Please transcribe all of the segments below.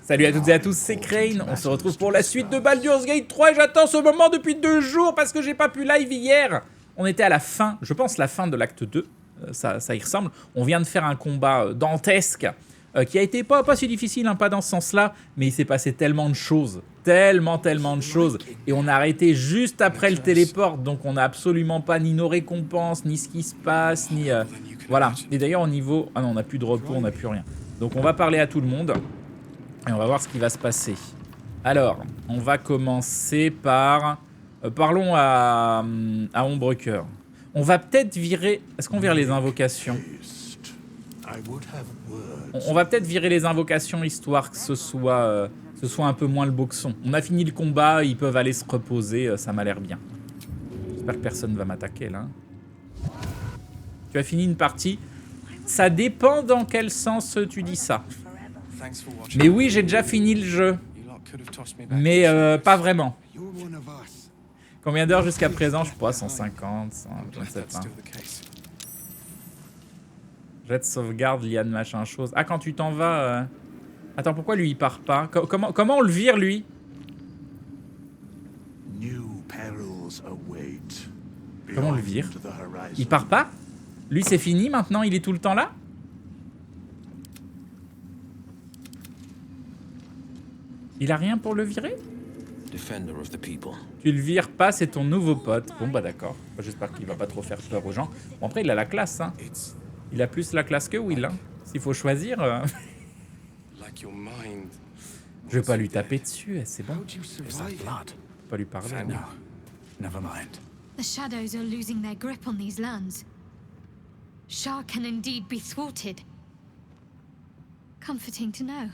Salut à toutes et à tous, c'est Krayn. On se retrouve pour la suite de Baldur's Gate 3 et j'attends ce moment depuis 2 jours parce que j'ai pas pu live hier. On était à la fin, je pense la fin de l'acte 2, ça y ressemble. On vient de faire un combat dantesque qui a été pas si difficile, hein, pas dans ce sens-là, mais il s'est passé tellement de choses, tellement de choses. Et on a arrêté juste après le téléport, donc on n'a absolument pas ni nos récompenses, ni ce qui se passe, ni... Voilà. Et d'ailleurs au niveau... Ah non, on n'a plus de repos, on n'a plus rien. Donc on va parler à tout le monde. Et on va voir ce qui va se passer. Alors, on va commencer par... parlons à Ombre-Cœur. On va peut-être virer... Est-ce qu'on vire les invocations? On va peut-être virer les invocations, histoire que ce soit un peu moins le boxon. On a fini le combat, ils peuvent aller se reposer, ça m'a l'air bien. J'espère que personne ne va m'attaquer, là. Tu as fini une partie. Ça dépend dans quel sens tu dis ça. Mais oui, j'ai déjà fini le jeu. Mais pas vraiment. Combien d'heures jusqu'à présent? Je sais pas, 150, 127. Hein. Jet de sauvegarde, liane, machin, chose. Ah, quand tu t'en vas... Attends, pourquoi lui, il part pas? Comment on le vire, lui? Comment on le vire? Il part pas? Lui, c'est fini, maintenant, il est tout le temps là? Il a rien pour le virer? Tu le vires pas, c'est ton nouveau pote. Bon bah d'accord. J'espère qu'il va pas trop faire peur aux gens. Bon après il a la classe, hein. Il a plus la classe que Will, hein. S'il faut choisir... Je vais pas lui taper dessus, c'est bon. Pas lui parler. The shadows are losing their grip on these lands. Shah can indeed be thwarted. Comforting to know.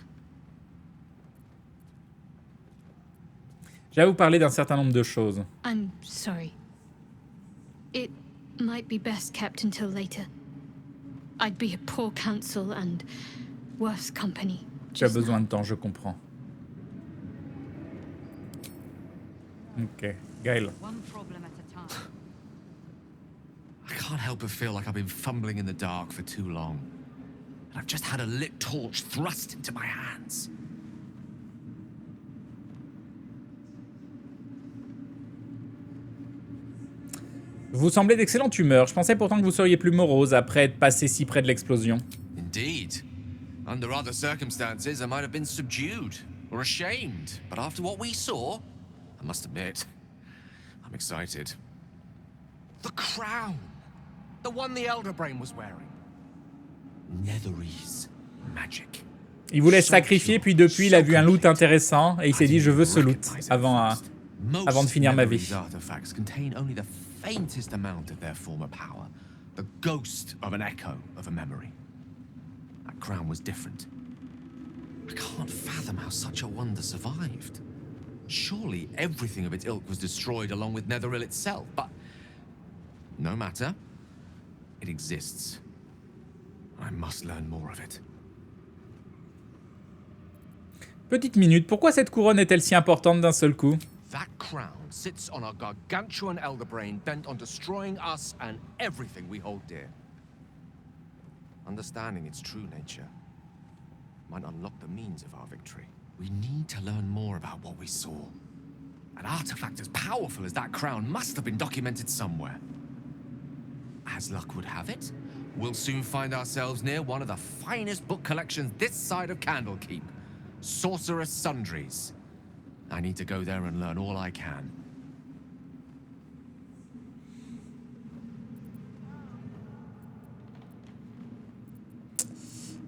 Je vais vous parler d'un certain nombre de choses. I'm sorry. It might be best kept until later. I'd be a poor counsel and worse company. Tu as besoin de temps, je comprends. Ok, Gaël. I can't help but feel like I've been fumbling in the dark for too long. And I've just had a lit torch thrust into my hands. Vous semblez d'excellente humeur. Je pensais pourtant que vous seriez plus morose après être passé si près de l'explosion. Indeed. Under other circumstances, I might have been subdued or ashamed. But after what we saw, I must admit, I'm excited. The crown! The one the Elder Brain was wearing. Netherese magic. Il voulait se sacrifier, puis depuis, il a vu un loot intéressant, et il s'est dit, je veux ce loot, avant de finir ma vie. Faintest amount of their former power, the ghost of an echo of a memory. That crown was different. I can't fathom how such a wonder survived. Surely everything of its ilk was destroyed along with Netheril itself, but no matter. It exists. I must learn more of it. Petite minute, pourquoi cette couronne est-elle si importante d'un seul coup? That crown sits on a gargantuan elder brain bent on destroying us and everything we hold dear. Understanding its true nature might unlock the means of our victory. We need to learn more about what we saw. An artifact as powerful as that crown must have been documented somewhere. As luck would have it, we'll soon find ourselves near one of the finest book collections this side of Candlekeep, Sorcerous Sundries. I need to go there and learn all I can.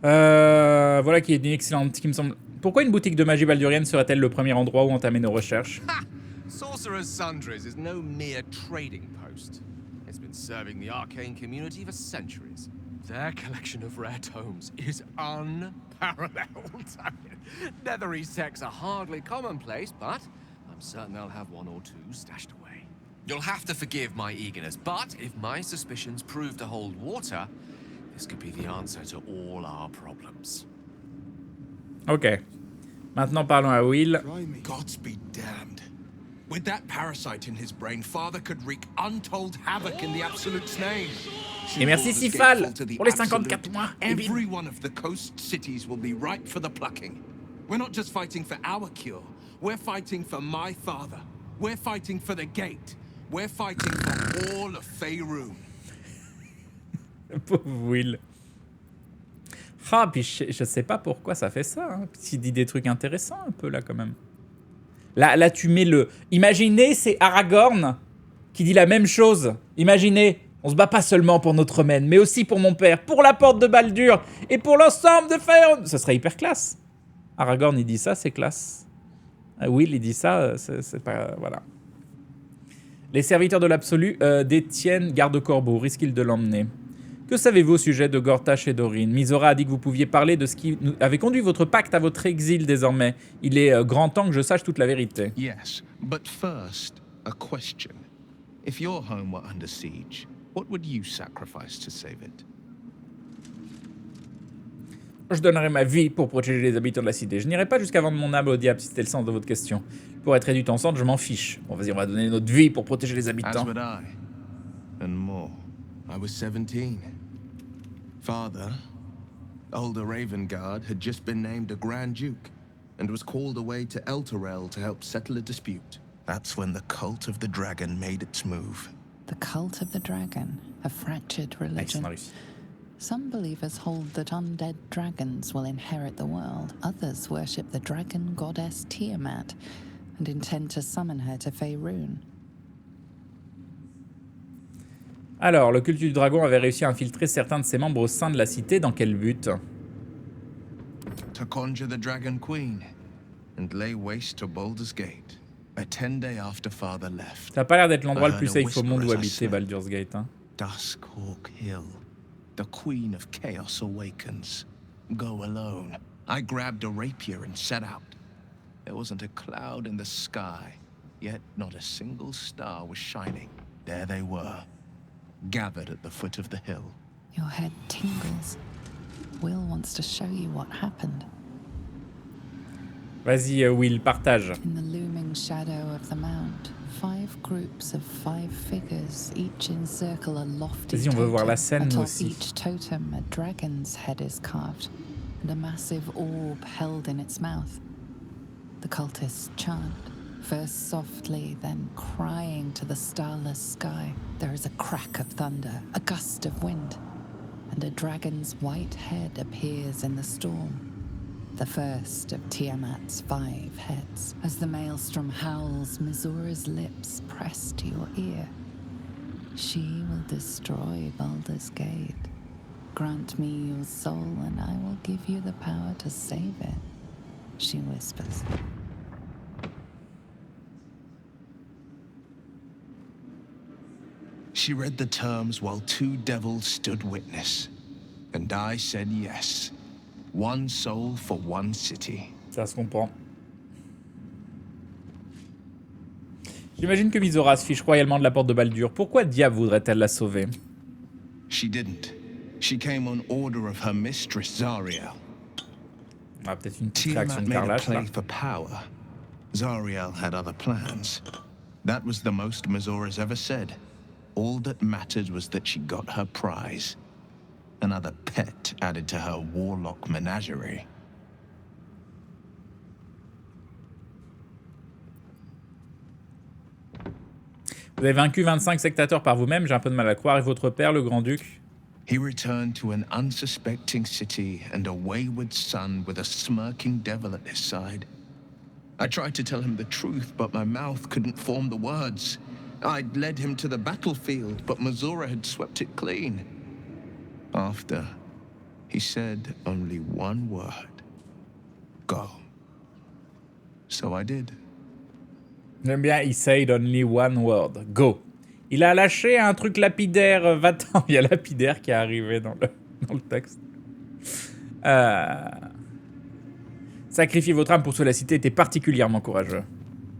Voilà qui est une excellente, qui me semble. Pourquoi une boutique de magie baldurienne serait-elle le premier endroit où entamer nos recherches? Sorcerer's Sundries is no mere trading post. It's been serving the arcane community for centuries. Their collection of rare tomes is unparalleled. Netherese texts are hardly commonplace, but I'm certain they'll have one or two stashed away. You'll have to forgive my eagerness, but if my suspicions prove to hold water, this could be the answer to all our problems. Ok. Maintenant parlons à Will. Gods be damned. With that parasite in his brain, Father could wreak untold havoc in the Absolute's name. Et merci Sifal pour les 54 mois. Every one of the coast cities will be ripe for the plucking. We're not just fighting for our cure. We're fighting for my father. We're fighting for the gate. We're fighting for all of Faerun. Pauvre Will. Ah, puis je sais pas pourquoi ça fait ça. Hein. Il dit des trucs intéressants un peu là quand même. Là tu mets le... Imaginez, c'est Aragorn qui dit la même chose. Imaginez, on se bat pas seulement pour notre remède, mais aussi pour mon père, pour la porte de Baldur et pour l'ensemble de Faerun. Ce serait hyper classe. Aragorn, il dit ça, c'est classe. Will, il dit ça, c'est pas... Voilà. Les serviteurs de l'absolu détiennent garde-corbeau. Risquent-ils de l'emmener? Que savez-vous au sujet de Gortash et d'Orin? Misora a dit que vous pouviez parler de ce qui avait conduit votre pacte à votre exil désormais. Il est grand temps que je sache toute la vérité. Yes, but first, a question. If your home were under siege, what would you sacrifice to save it? Je donnerai ma vie pour protéger les habitants de la cité. Je n'irai pas jusqu'à vendre mon âme au diable si c'était le sens de votre question. Pour être réduit en cendre, je m'en fiche. Bon, vas-y, on va donner notre vie pour protéger les habitants. As would I, and more. I was 17. Father, older Ravengard, had just been named a Grand Duke and was called away to Elturel to help settle a dispute. That's when the cult of the dragon made its move. The cult of the dragon, a fractured religion. Some believers hold that undead dragons will inherit the world. Others worship the dragon goddess Tiamat and intend to summon her to Faerun. Alors, le culte du dragon avait réussi à infiltrer certains de ses membres au sein de la cité. Dans quel but? To conjure the Dragon Queen and lay waste to Baldur's Gate. A 10-day after father left. Ça a pas l'air d'être l'endroit le plus safe au monde où habiter Baldur's Gate. Hein. Duskhawk Hill. The Queen of Chaos awakens. Go alone. I grabbed a rapier and set out. There wasn't a cloud in the sky, yet not a single star was shining. There they were, gathered at the foot of the hill. Your head tingles. Will wants to show you what happened. Vas-y, Will, partage. In the looming shadow of the mount, 5 groups of 5 figures, each encircle a lofty Vas-y, on veut voir la scène, nous Atop aussi. each totem, a dragon's head is carved, and a massive orb held in its mouth. The cultists chant, first softly, then crying to the starless sky. There is a crack of thunder, a gust of wind, and a dragon's white head appears in the storm. The first of Tiamat's 5 heads. As the maelstrom howls, Missoura's lips press to your ear. She will destroy Baldur's Gate. Grant me your soul and I will give you the power to save it, she whispers. She read the terms while 2 devils stood witness. And I said yes. 1 soul for 1 city. Ça se comprend. J'imagine que Misora se fiche royalement de la porte de Baldur. Pourquoi diable voudrait-elle la sauver? She didn't. She came on order of her mistress, Zariel. Ah, peut-être une petite réaction Tiamat de made a Carlache, là. play for power. Zariel had other plans. That was the most Missoura's ever said. All that mattered was that she got her prize. Another pet added to her warlock menagerie. Vous avez vaincu 25 sectateurs par vous-même, j'ai un peu de mal à croire. Et votre père, le grand-duc? He returned to an unsuspecting city and a wayward son with a smirking devil at his side. I tried to tell him the truth, but my mouth couldn't form the words. I'd led him to the battlefield, but Missoura had swept it clean. After, he said only 1 word. Go. So I did. J'aime bien, he said only 1 word. Go. Il a lâché un truc lapidaire. Va-t'en, il y a lapidaire qui est arrivé dans le texte. Sacrifier votre âme pour sauver la cité était particulièrement courageux.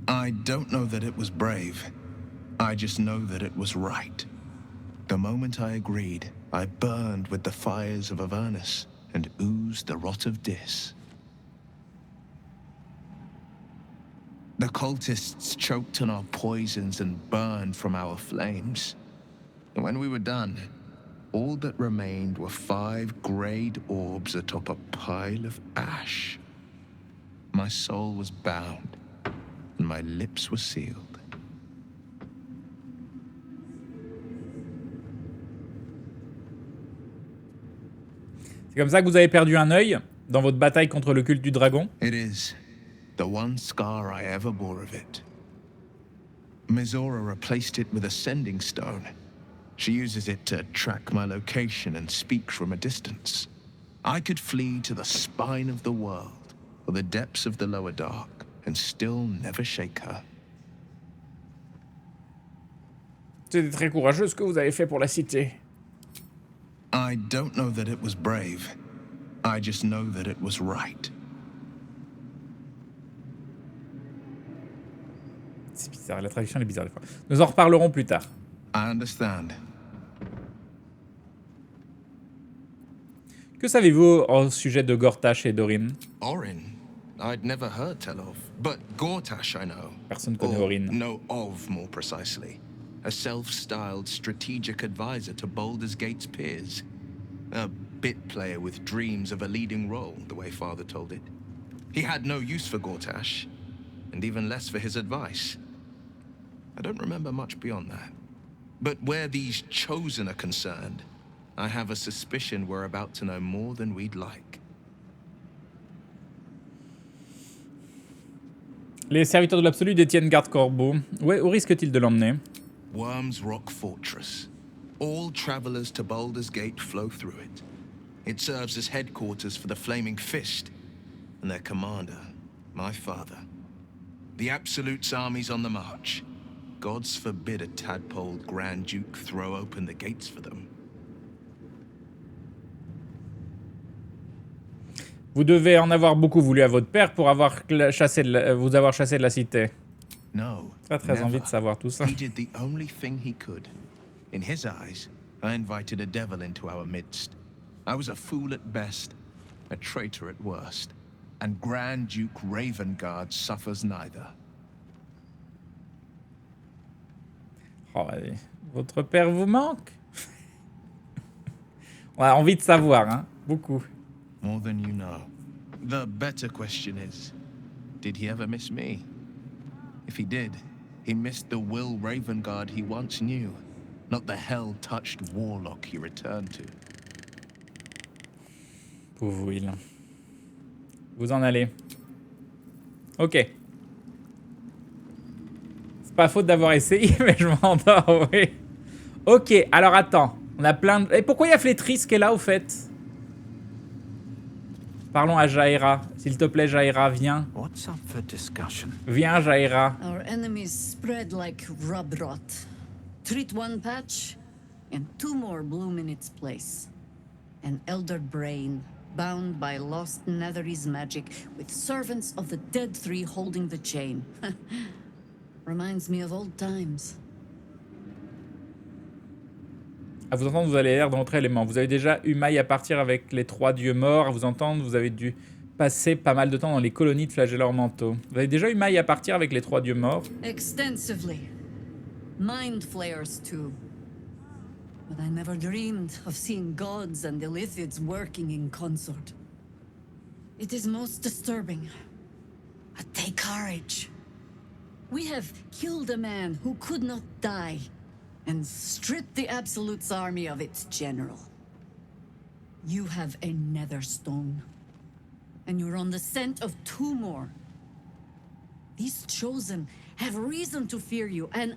I don't know that it was brave. I just know that it was right. The moment I agreed, I burned with the fires of Avernus and oozed the rot of Dis. The cultists choked on our poisons and burned from our flames. And when we were done, all that remained were 5 greyed orbs atop a pile of ash. my soul was bound and my lips were sealed. C'est comme ça que vous avez perdu un œil dans votre bataille contre le culte du dragon? It is the one scar I ever bore of it. Mizora replaced it with a sending stone. She uses it to track my location and speak from a distance. I could flee to the spine of the world or the depths of the lower dark and still never shake her. C'était très courageux ce que vous avez fait pour la cité. I don't know that it was brave. I just know that it was right. C'est bizarre, la traduction est bizarre des fois. Nous en reparlerons plus tard. I understand. Que savez-vous au sujet de Gortash et d'Orin? Orin? I'd never heard tell of. But Gortash I know. Personne connaît Or Orin. know of, more precisely. A self-styled strategic advisor to Baldur's Gate's peers. A bit player with dreams of a leading role, the way Father told it. He had no use for Gortash, and even less for his advice. I don't remember much beyond that. But where these chosen are concerned, I have a suspicion we're about to know more than we'd like. Les serviteurs de l'Absolu détiennent Garde-Corbeau. Où risquent-ils de l'emmener? Worm's Rock Fortress. All travelers to Baldur's Gate flow through it. It serves as headquarters for the Flaming Fist and their commander, my father. The Absolute's army's on the march. Gods forbid a tadpoled Grand Duke throw open the gates for them. Vous devez en avoir beaucoup voulu à votre père pour avoir vous avoir chassé de la cité. No, Très très envie de savoir tout ça. He did the only thing he could. In his eyes, I invited a devil into our midst. I was a fool at best, a traitor at worst, and Grand Duke Ravengard suffers neither. Oh, allez. Votre père vous manque? On a envie de savoir, hein. Beaucoup. More than you know. The better question is, did he ever miss me? If he did, he missed the Will Ravengard he once knew, not the hell-touched warlock he returned to. Pauvre Will. Vous en allez. Ok. C'est pas faute d'avoir essayé, mais je m'endors, oui. Ok, alors attends. On a plein de... Et pourquoi il y a Flétris qui est là, au fait? Parlons à Jaira. S'il te plaît, Jaira, viens. What's up for discussion? Viens, Jaira. Our enemies spread like rub rot. Treat one patch, and two more bloom in its place. An elder brain, bound by lost Netherese magic, with servants of the dead three holding the chain. Reminds me of old times. À vous entendre, vous avez l'air d'entrer élément. Vous avez déjà eu maille à partir avec les 3 dieux morts. À vous entendre, vous avez dû passer pas mal de temps dans les colonies de flagelleurs mentaux. Vous avez déjà eu maille à partir avec les 3 dieux morts? Extensively. Mind flayers too. But I never dreamed of seeing gods and illithids working in consort. It is most disturbing. But take courage. We have killed a man who could not die, and stripped the Absolute's army of its general. You have a nether stone, and you're on the scent of 2 more. These chosen have reason to fear you, and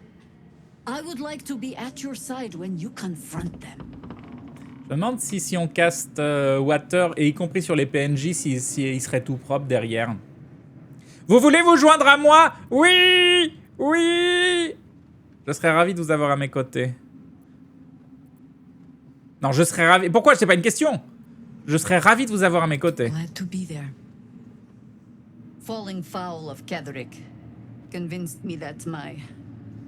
I would like to be at your side when you confront them. Je me demande si on caste Water, et y compris sur les PNJ, si il serait tout propre derrière. Vous voulez vous joindre à moi? Oui! Oui! Je serais ravi de vous avoir à mes côtés. Non, je serais ravi... Pourquoi? C'est pas une question. Je serais ravi de vous avoir à mes côtés. Glad to be there. Falling foul of Ketherick convinced me that my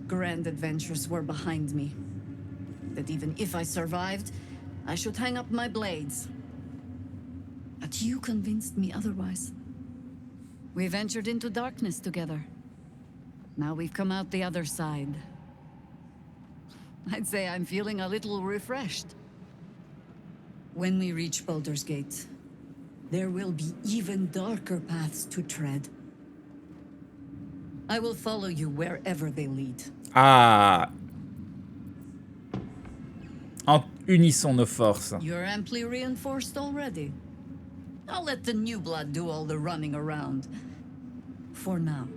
grand adventures were behind me. That even if I survived, I should hang up my blades. But you convinced me otherwise. We ventured into darkness together. Now we've come out the other side. I'd say I'm feeling a little refreshed. When we reach Baldur's Gate, there will be even darker paths to tread. I will follow you wherever they lead. Ah. Unissons nos forces. You're amply reinforced already. I'll let the new blood do all the running around. For now.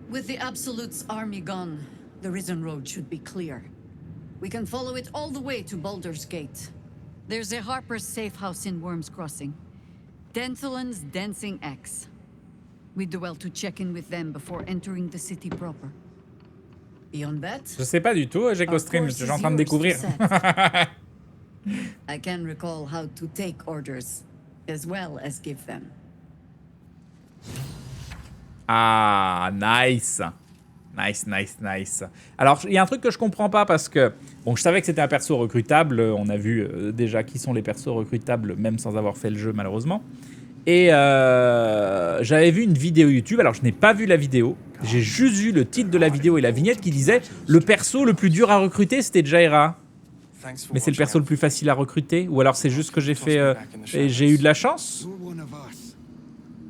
With the Absolute's army gone, the Risen Road should be clear. We can follow it all the way to Baldur's Gate. There's a Harper's safe house in Worm's Crossing. Denthalen's Dancing Axe. We do well to check in with them before entering the city proper. Beyond that, Je sais pas du tout, j'ai qu'au stream, je suis en train de découvrir. I can recall how to take orders, as well as give them. Ah, nice. Nice, nice, nice. Alors, il y a un truc que je comprends pas parce que... Bon, je savais que c'était un perso recrutable. On a vu déjà qui sont les persos recrutables, même sans avoir fait le jeu, malheureusement. Et j'avais vu une vidéo YouTube. Alors, je n'ai pas vu la vidéo. J'ai juste vu le titre de la vidéo et la vignette qui disait « Le perso le plus dur à recruter, c'était Jaira. » Mais c'est le perso le plus facile à recruter? Ou alors c'est juste que j'ai fait... et j'ai eu de la chance?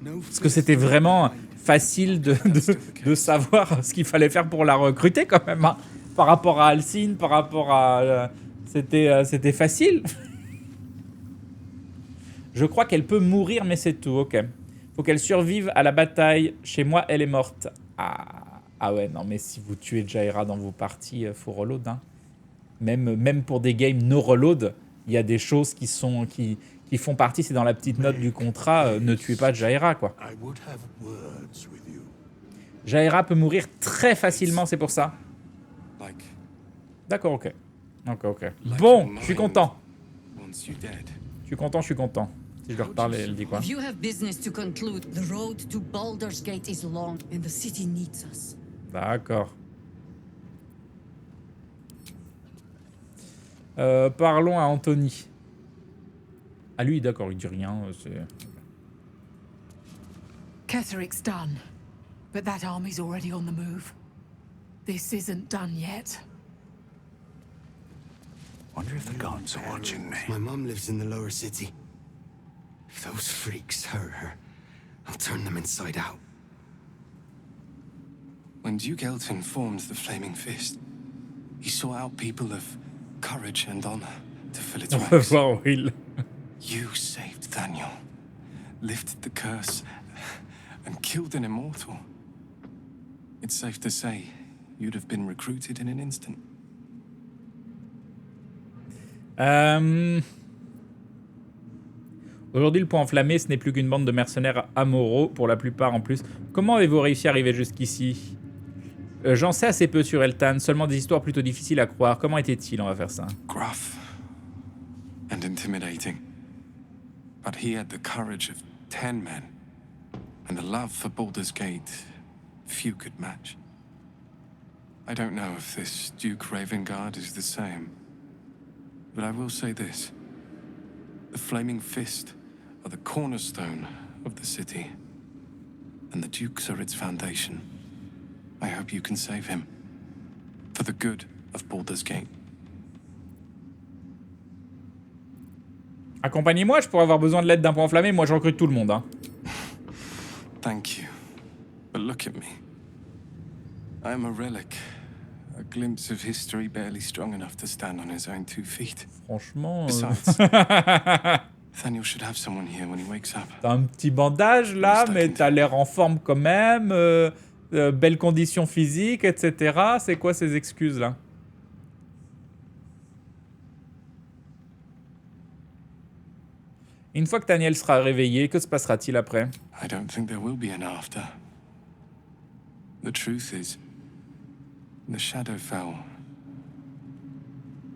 Parce que c'était vraiment... facile de savoir ce qu'il fallait faire pour la recruter quand même, hein. Par rapport à Alcine, par rapport à... c'était facile. Je crois qu'elle peut mourir, mais c'est tout, ok. Faut qu'elle survive à la bataille. Chez moi, elle est morte. Ah ouais, non, mais si vous tuez Jaira dans vos parties, faut reload, hein. Même pour des games no reload, il y a des choses qui font partie, c'est dans la petite note du contrat, ne tuez pas Jaira, quoi. Jaira peut mourir très facilement, c'est pour ça. D'accord, ok. Bon, je suis content. Je suis content. Si je leur parle, elle dit quoi? If you have business to conclude, the road to Baldur's Gate is long and the city needs us. D'accord. Parlons à Anthony. Ah lui, d'accord, il dit rien. Ketheric's done, but that army's already on the move. This isn't done yet. Wonder if the gods are watching me. My mom lives in the lower city. If those freaks hurt her, I'll turn them inside out. When Duke Elton formed the Flaming Fist, he sought out people of courage and honor to fill its On va ranks. voir Will. You saved Daniel, lifted the curse, and killed an immortal. It's safe to say you'd have been recruited in an instant. Aujourd'hui, le point enflammé, ce n'est plus qu'une bande de mercenaires amoraux, pour la plupart en plus. Comment avez-vous réussi à arriver jusqu'ici? J'en sais assez peu sur Eltan, seulement des histoires plutôt difficiles à croire. Comment était-il? On va faire ça. Gruff and intimidating. But he had the courage of 10 men, and the love for Baldur's Gate few could match. I don't know if this Duke Ravengard is the same, but I will say this. The Flaming Fist are the cornerstone of the city, and the Dukes are its foundation. I hope you can save him, for the good of Baldur's Gate. Accompagnez-moi, je pourrais avoir besoin de l'aide d'un point enflammé. Moi, je recrute tout le monde, hein. Thank you, but look at me. I am a relic, a glimpse of history barely strong enough to stand on his own 2 feet. Franchement... Besides, Nathaniel should have someone here when he wakes up. T'as un petit bandage, là, mais t'as l'air en forme quand même. Belles conditions physiques, etc. C'est quoi ces excuses, là? Une fois que Daniel sera réveillé, que se passera-t-il après? I don't think there will be an after. The truth is, the shadow fell.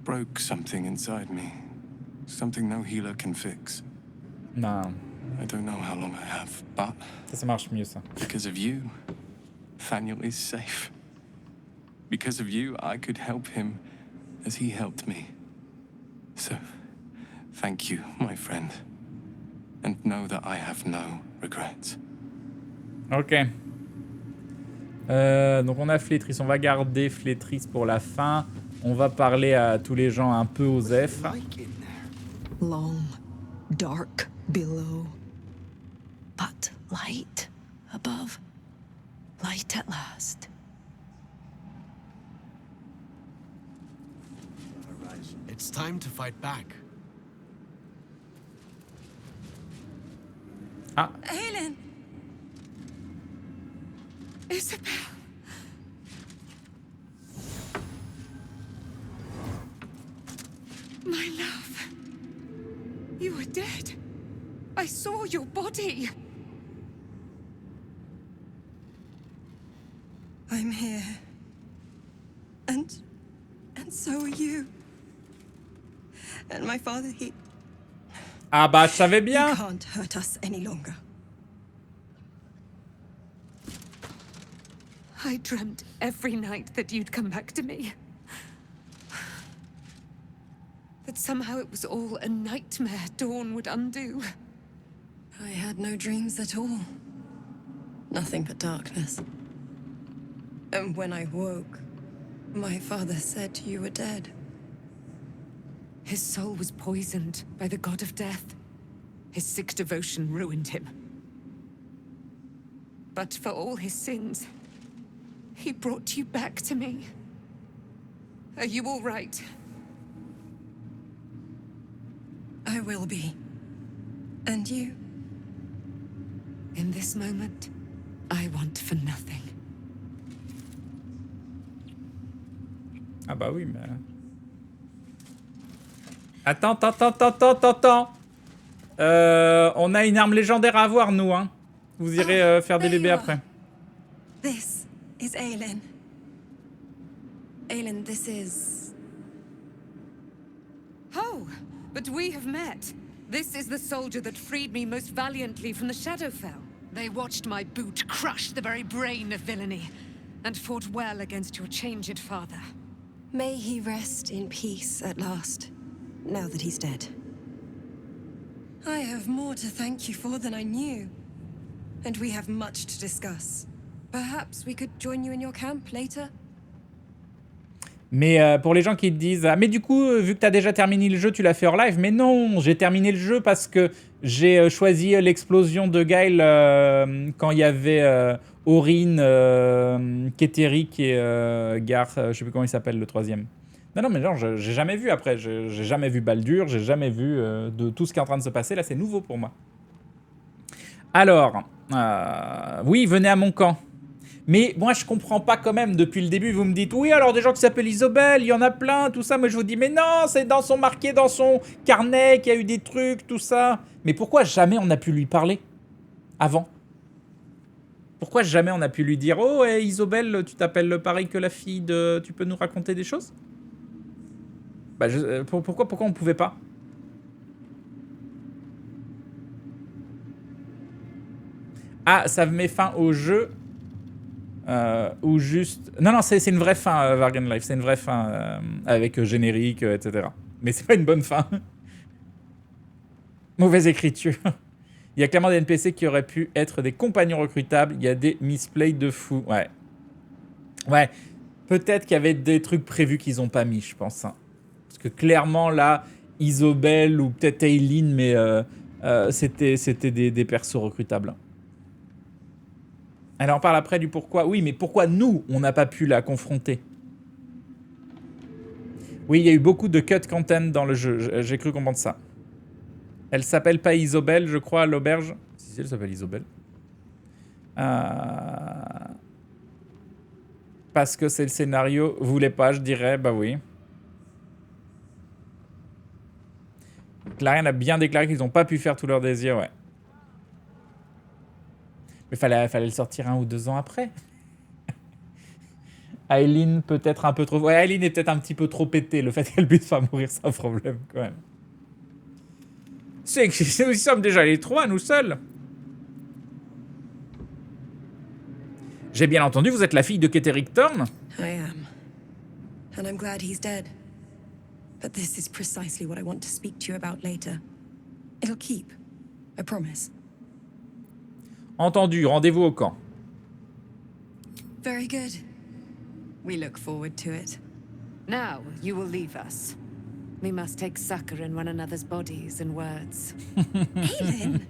Broke something inside me. Something no healer can fix. Non, I don't know how long I have, but ça marche mieux, ça. because of you, Nathaniel is safe. Because of you, I could help him as he helped me. So, thank you, my friend. And know that I have no regrets. Ok. Donc on a Flétris, on va garder Flétris pour la fin. On va parler à tous les gens un peu aux F. Long, dark below, but light above. Light at last. It's time to fight back. Ah. Aylin! Isabel! My love. You were dead. I saw your body. I'm here. And so are you. And my father, he Ah bah, je savais bien. can't hurt us any longer. I dreamt every night that you'd come back to me. That somehow it was all a nightmare Dawn would undo. I had no dreams at all. Nothing but darkness. And when I woke, my father said you were dead. His soul was poisoned by the god of death. His sick devotion ruined him. But for all his sins, he brought you back to me. Are you all right? I will be. And you? In this moment, I want for nothing. Ah bah oui, mais... Attends. On a une arme légendaire à avoir, nous, hein. Vous irez faire des bébés après. This is Aylin. Aylin, this is... Oh, but we have met. This is the soldier that freed me most valiantly from the Shadowfell. They watched my boot crush the very brain of villainy, and fought well against your changed father. May he rest in peace at last, now that he's dead. I have more to thank you for than I knew. And we have much to discuss. Perhaps we could join you in your camp later? Mais pour les gens qui te disent « Ah, mais du coup, vu que t'as déjà terminé le jeu, tu l'as fait hors live ?» Mais non, j'ai terminé le jeu parce que j'ai choisi l'explosion de Gaël quand il y avait Aurine, Kétéric et Gar, je sais plus comment il s'appelle le troisième. Non, mais genre, j'ai jamais vu après. J'ai jamais vu Baldur, j'ai jamais vu de tout ce qui est en train de se passer. Là, c'est nouveau pour moi. Alors, oui, venez à mon camp. Mais moi, je comprends pas quand même. Depuis le début, vous me dites, oui, alors des gens qui s'appellent Isobel, il y en a plein, tout ça. Moi, je vous dis, mais non, c'est marqué dans son carnet qu'il y a eu des trucs, tout ça. Mais pourquoi jamais on a pu lui parler avant? Pourquoi jamais on a pu lui dire, oh, hey, Isobel, tu t'appelles pareil que la fille de... Tu peux nous raconter des choses? Bah, pourquoi on pouvait pas? Ah, ça met fin au jeu. Ou juste... Non, c'est une vraie fin, Vargan Life. C'est une vraie fin avec générique, etc. Mais c'est pas une bonne fin. Mauvaise écriture. Il y a clairement des NPC qui auraient pu être des compagnons recrutables. Il y a des misplays de fou. Ouais. Ouais. Peut-être qu'il y avait des trucs prévus qu'ils ont pas mis, je pense. Hein. Parce que clairement, là, Isobel ou peut-être Aylin, mais c'était des persos recrutables. Elle en parle après du pourquoi. Oui, mais pourquoi nous, on n'a pas pu la confronter? Oui, il y a eu beaucoup de cut content dans le jeu. J'ai cru comprendre ça. Elle s'appelle pas Isobel, je crois, à l'auberge. Si, elle s'appelle Isobel. Parce que c'est le scénario. Voulait pas, je dirais. Bah oui. Clarion a bien déclaré qu'ils n'ont pas pu faire tous leurs désirs, ouais. Mais fallait le sortir 1 ou 2 ans après. Aylin peut-être un peu trop... Ouais, Aylin est peut-être un petit peu trop pété. Le fait qu'elle puisse pas mourir sans problème, quand même. C'est que nous sommes déjà les 3, nous seuls. J'ai bien entendu, vous êtes la fille de Kétéric Thorn? I am. And I'm glad he's dead. But this is precisely what I want to speak to you about later. It'll keep. I promise. Entendu, rendez-vous au camp. Very good. We look forward to it. Now you will leave us. We must take succor in one another's bodies and words. Aylin!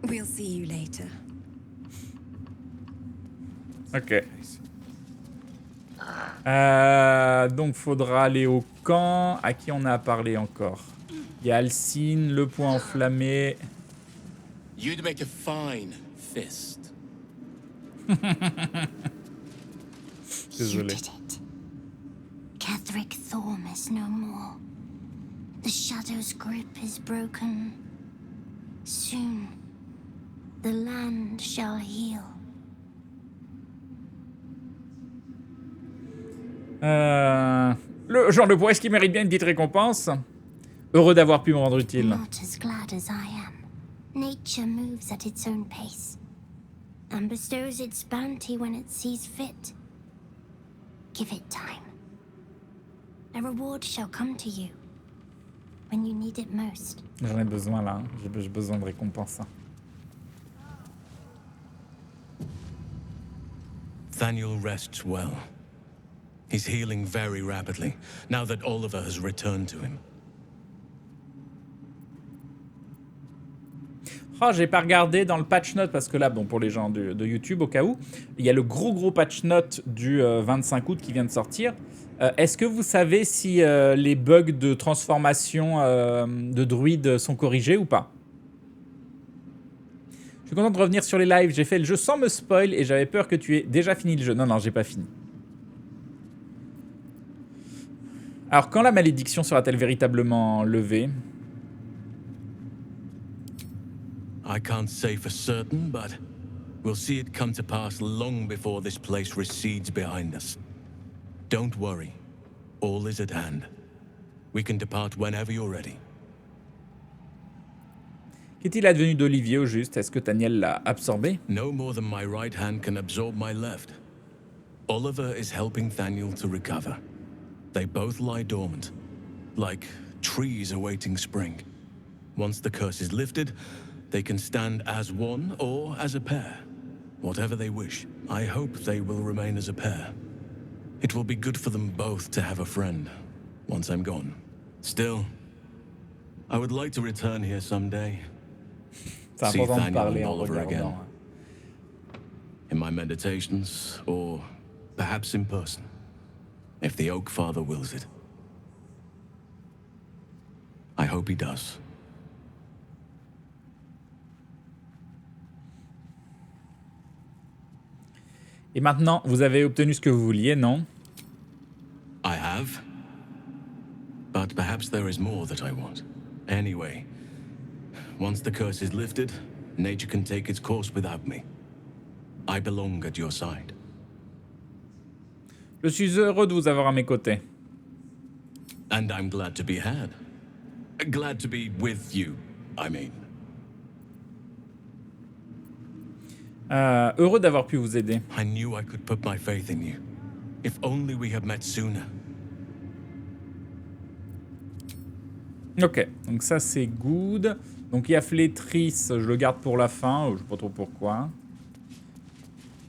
We'll see you later. Ok. Donc faudra aller au camp. À qui on a parlé encore? Il y a Alcine, le point enflammé. You'd make a fine fist. Désolé. You did it. Catherick Thorm is no more. The Shadow's grip is broken. Soon, the land shall heal. Le genre de prouesse qui mérite bien une petite récompense. Heureux d'avoir pu me rendre utile. Not as glad as I am. Nature moves at its own pace, and bestows its bounty when it sees fit. Give it time. A reward shall come to you when you need it most. J'en ai besoin là. J'ai besoin de récompense. Thaniel rests well. He's healing very rapidly, now that Oliver has returned to him. Oh, j'ai pas regardé dans le patch note parce que là, bon, pour les gens de YouTube, au cas où, il y a le gros patch note du 25 août qui vient de sortir. Est-ce que vous savez si les bugs de transformation de druides sont corrigés ou pas? Je suis content de revenir sur les lives. J'ai fait le jeu sans me spoil et j'avais peur que tu aies déjà fini le jeu. Non, j'ai pas fini. Alors, quand la malédiction sera-t-elle véritablement levée? I can't say for certain, but we'll see it come to pass long before this place recedes behind us. Don't worry. All is at hand. We can depart whenever you're ready. Qu'est-il advenu d'Olivier au juste? Est-ce que Daniel l'a absorbé? No more than my right hand can absorb my left. Oliver is helping Thaniel to recover. They both lie dormant, like trees awaiting spring. Once the curse is lifted, they can stand as one or as a pair. Whatever they wish. I hope they will remain as a pair. It will be good for them both to have a friend, once I'm gone. Still, I would like to return here someday. See Thaniel and Oliver again. In my meditations, or perhaps in person, if the Oak Father wills it. I hope he does. Et maintenant, vous avez obtenu ce que vous vouliez, non? I have. But perhaps there is more that I want. Anyway, once the curse is lifted, nature can take its course without me. I belong at your side. Je suis heureux de vous avoir à mes côtés. And I'm glad to be had. Glad to be with you, I mean. Heureux d'avoir pu vous aider. I knew I could put my faith in you. If only we had met sooner. Ok, donc ça c'est good. Donc il y a Flétrice, je le garde pour la fin, je sais pas trop pourquoi.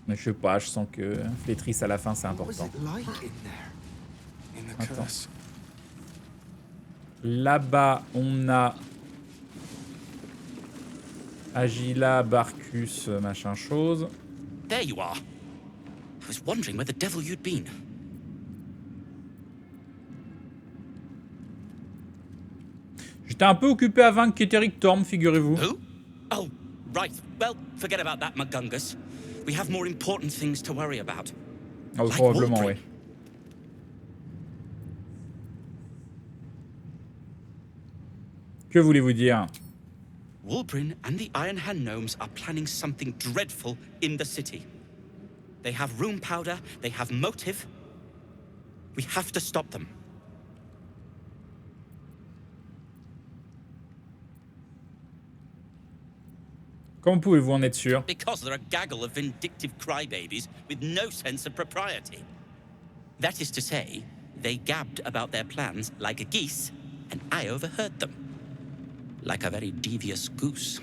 Mais je sais pas, je sens que Flétrice à la fin c'est important. Attends. Là-bas on a Agila, Barcus, machin chose. There you are. I was wondering where the devil you'd been. J'étais un peu occupé à vaincre Keteric Torm, figurez-vous. Who? Oh, right. Well, forget about that, Magungus. We have more important things to worry about. Ah, probablement, oui. Que voulez-vous dire? Wulbrin and the Iron Hand Gnomes are planning something dreadful in the city. They have room powder, they have motive. We have to stop them. Comment pouvez-vous en être sûr? Because they're a gaggle of vindictive crybabies with no sense of propriety. That is to say, they gabbed about their plans like a geese, and I overheard them. Like a very devious goose.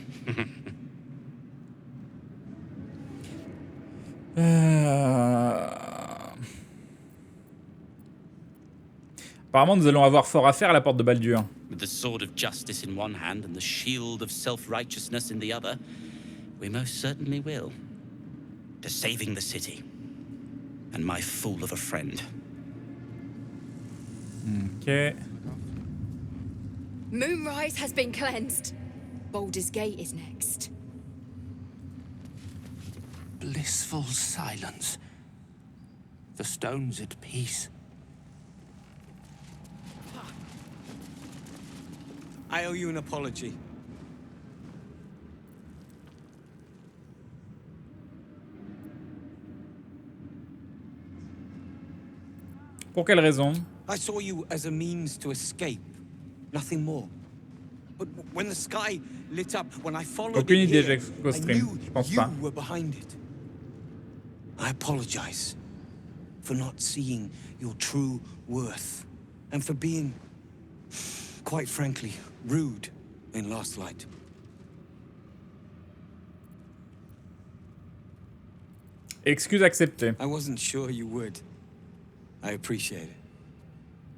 Apparemment, nous allons avoir fort à faire à la porte de Baldur. With the sword of justice in one hand and the shield of self-righteousness in the other, we most certainly will. To saving the city. And my fool of a friend. Ok. Moonrise has been cleansed. Baldur's Gate is next. Blissful silence. The stone's at peace. I owe you an apology. Pour quelle raison? I saw you as a means to escape, nothing more. But when the sky lit up, when I followed Aucune it idée, here, Jack I Stream. knew Je pense you pas. were behind it. I apologize for not seeing your true worth and for being, quite frankly, rude in Last Light. Excuse acceptée. I wasn't sure you would. I appreciate it.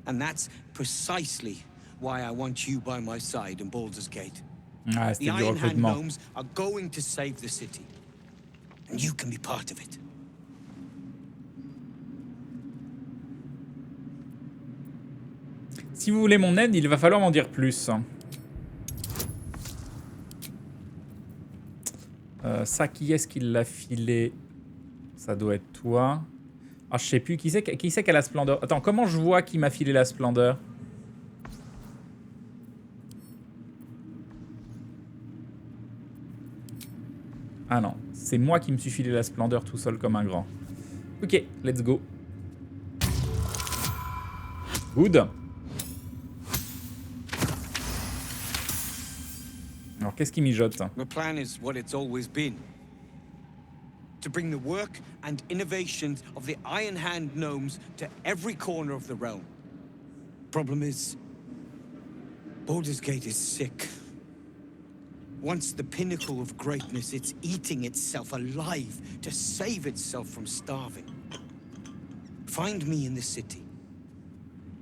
And that's precisely why I want you by my side in Baldur's Gate. Ah, The c'était du Iron Hand recrutement. Gnomes are going to save the city. And you can be part of it. Si vous voulez mon aide, il va falloir m'en dire plus. Ça, qui est-ce qui l'a filé? Ça doit être toi. Ah, je sais plus. Qui c'est qui a la splendeur? Attends, comment je vois qui m'a filé la splendeur? Ah non, c'est moi qui me suis filé la splendeur tout seul comme un grand. Ok, let's go. Good. Alors, qu'est-ce qui mijote? The plan is what it's always been. To bring the work and innovations of the Iron Hand Gnomes to every corner of the realm. Problem is, Baldur's Gate is sick. Once the pinnacle of greatness, it's eating itself alive to save itself from starving. Find me in the city.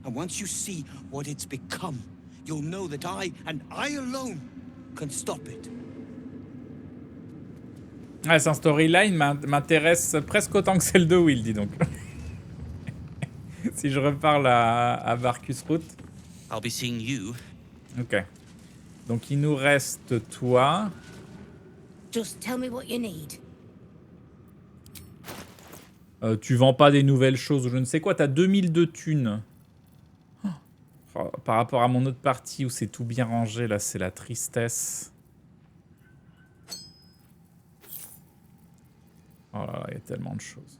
And once you see what it's become, you'll know that I, and I alone, can stop it. Ouais, c'est un storyline m'intéresse presque autant que celle de Will, dis donc. Si je reparle à Barcus Route. I'll be seeing you. Ok. Donc il nous reste toi. Just tell me what you need. Tu vends pas des nouvelles choses ou je ne sais quoi. T'as 2000 de thunes. Oh, par rapport à mon autre partie où c'est tout bien rangé, là c'est la tristesse. Oh là là, il y a tellement de choses.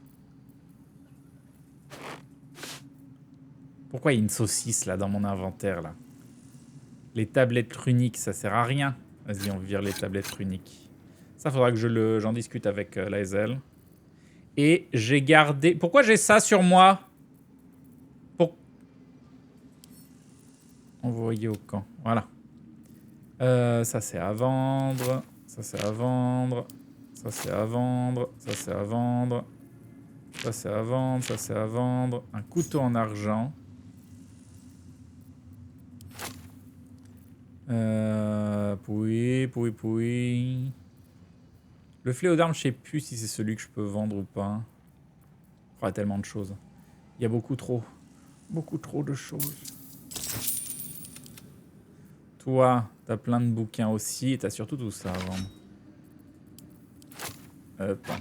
Pourquoi il y a une saucisse là dans mon inventaire là? Les tablettes runiques, ça sert à rien. Vas-y, on vire les tablettes runiques. Ça, faudra que j'en discute avec l'ASL. Et j'ai gardé... Pourquoi j'ai ça sur moi? Envoyer au camp. Voilà. Ça, c'est à vendre. Ça, c'est à vendre. Ça, c'est à vendre. Ça, c'est à vendre. Ça, c'est à vendre. Ça, c'est à vendre. Un couteau en argent. Puis. Le fléau d'armes, je sais plus si c'est celui que je peux vendre ou pas. Oh, il y a tellement de choses. Il y a beaucoup trop de choses. Toi, t'as plein de bouquins aussi et t'as surtout tout ça à vendre. Attends.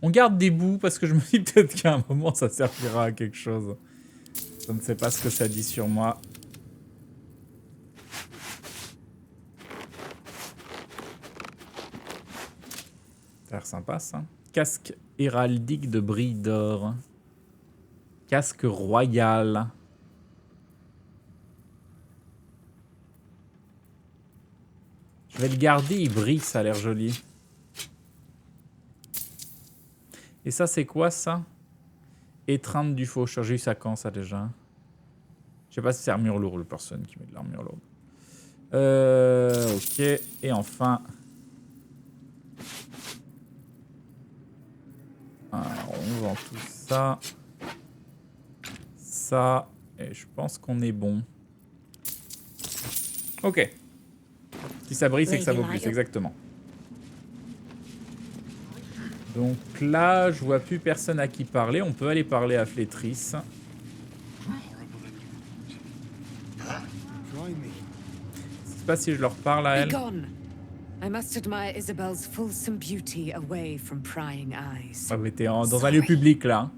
On garde des bouts parce que je me dis peut-être qu'à un moment ça servira à quelque chose. Je ne sais pas ce que ça dit sur moi. Ça a l'air sympa ça. Casque héraldique de brille d'or. Casque royal. Je vais le garder, il brille, ça a l'air joli. Et ça, c'est quoi, ça? Étreinte du faucheur. J'ai eu ça quand, ça, déjà? Je sais pas si c'est armure lourde, personne qui met de l'armure lourde. Ok. Et enfin... Alors, on vend tout ça. Ça. Et je pense qu'on est bon. Ok. Si ça brille, c'est que ça vaut plus, exactement. Donc là, je vois plus personne à qui parler. On peut aller parler à Flétrisse. Je sais pas si je leur parle à elle. I must admire Isabel's fulsome beauty away from prying eyes. Ah, vous êtes dans un lieu public là.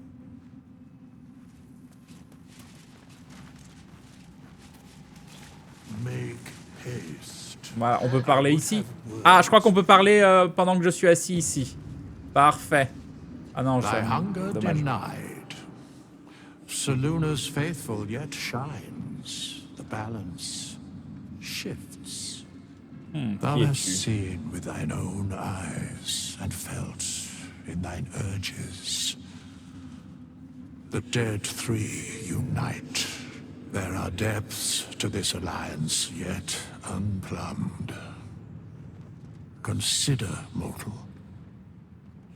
Voilà, on peut parler ici. Ah, je crois qu'on peut parler pendant que je suis assis ici. Parfait. Ah non, je dommage. Salooners faithful yet shines. The balance shifts. Thou hast seen with thine own eyes and felt in thine urges. The dead three unite. There are depths to this alliance yet unplumbed. Consider, mortal.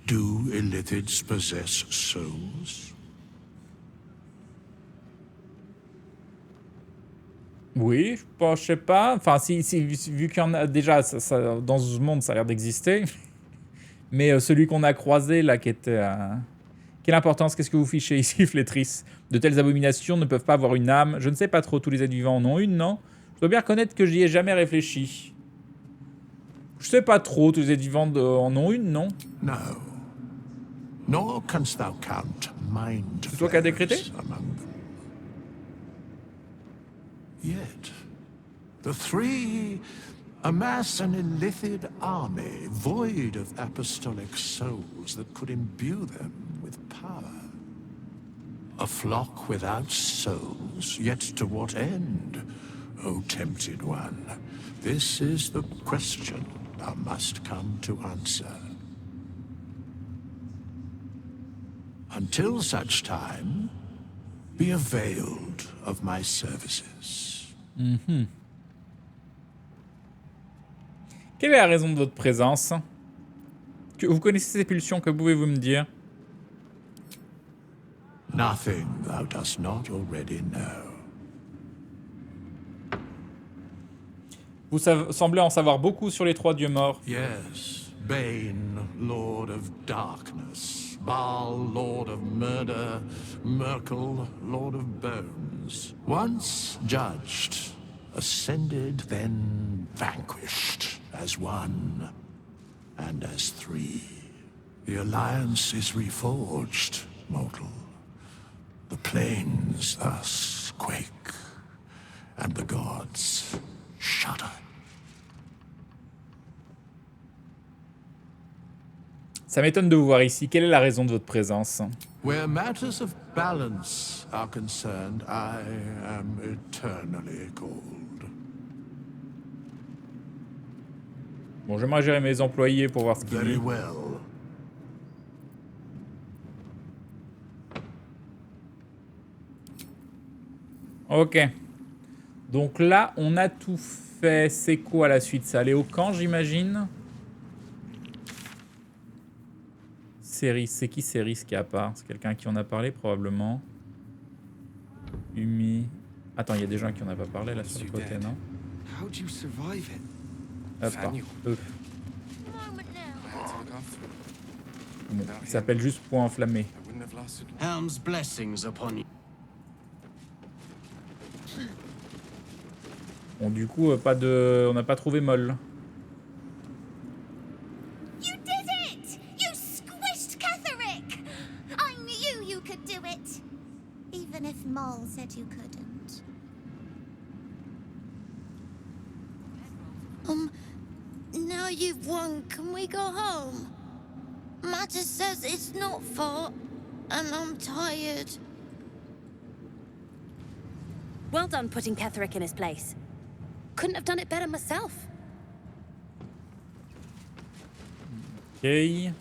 Do illithids possess souls? Oui, je sais pas. Enfin, vu qu'il y en a déjà, dans ce monde, ça a l'air d'exister. Mais celui qu'on a croisé, là, qui était... Quelle importance, qu'est-ce que vous fichez ici, Flétrisse? De telles abominations ne peuvent pas avoir une âme. Je ne sais pas trop, tous les êtres vivants en ont une, non? Je dois bien reconnaître que j'y ai jamais réfléchi. Je sais pas trop, tous les êtres vivants en ont une, non? No. Nor canst thou count mind. C'est toi qui as décrété? Yet, the three amass an illithid army void of apostolic souls that could imbue them with power. A flock without souls, yet to what end, O tempted one? This is the question thou must come to answer. Until such time, be availed of my services. Quelle est la raison de votre présence? Vous connaissez ces pulsions, que pouvez-vous me dire? Nothing thou dost not already know. Vous semblez en savoir beaucoup sur les trois dieux morts. Yes, Bane, Lord of Darkness, Baal, Lord of Murder, Merkel, Lord of Bones. Once judged, ascended, then vanquished, as one, and as three. The alliance is reforged, mortal. The plains thus quake, and the gods shudder. Ça m'étonne de vous voir ici. Quelle est la raison de votre présence? Where matters of balance are concerned, I am eternally cold. Bon, j'aimerais gérer mes employés pour voir ce qu'ils disent. Very well. Ok. Donc là, on a tout fait. C'est quoi la suite? Ça allait au camp, j'imagine? Céris, c'est qui Céris qui est à part? C'est quelqu'un à qui on a parlé probablement. Umi. Attends, il y a des gens à qui on n'a pas parlé là sur le côté, non? Hop, bon, il s'appelle juste point enflammé. Helm's blessings upon you. Bon, du coup, pas de... on n'a pas trouvé Moll. Moll said you couldn't. Now you've won, can we go home? Matter says it's not far, and I'm tired. Well done putting Ketherick in his place. Couldn't have done it better myself. Ok.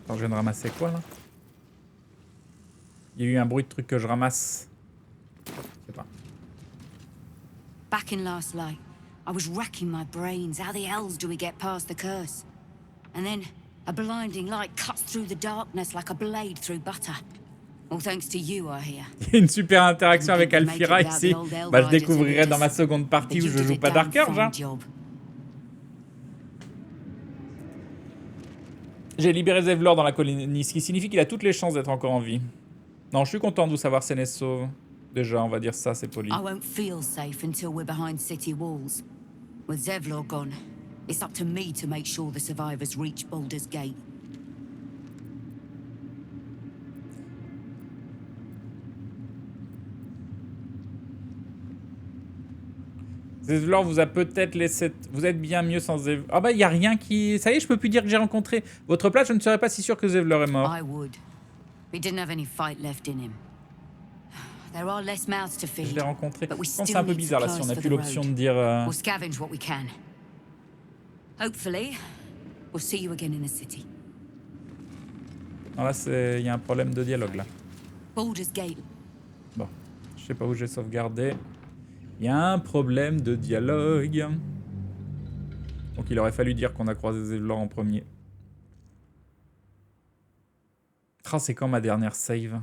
Attends, je viens de ramasser quoi là? Il y a eu un bruit de truc que je ramasse. Je sais pas. Back in last light, I was racking my brains. How the hells do we get past the curse? And then A blinding light cuts through the darkness like a blade through butter. All thanks to you are here. Il y a une super interaction avec Alfira ici. Bah, je découvrirai dans ma seconde partie où je joue pas Dark Urge. Hein. J'ai libéré Zevlor dans la colonie, ce qui signifie qu'il a toutes les chances d'être encore en vie. Non, je suis content de vous savoir saine et sauve. Déjà, on va dire ça, c'est poli. I won't feel safe until we're behind city walls. With Zevlor gone, it's up to me to make sure the survivors reach Baldur's Gate. Zevlor vous a peut-être laissé... Vous êtes bien mieux sans Zevlor. Ah bah, il n'y a rien qui... Ça y est, je peux plus dire que j'ai rencontré. Votre place, je ne serais pas si sûr que Zevlor est mort. I would. He didn't have any fight left in him. There are less mouths to feed. Je l'ai rencontré. Je pense que c'est un peu bizarre là si on n'a plus l'option de dire... We'll scavenge what we can. Hopefully, we'll see you again in the city. Non, là, il y a un problème de dialogue là. Baldur's Gate. Bon, je sais pas où j'ai sauvegardé. Il y a un problème de dialogue. Donc il aurait fallu dire qu'on a croisé Zevlor en premier. Ah, c'est quand ma dernière save?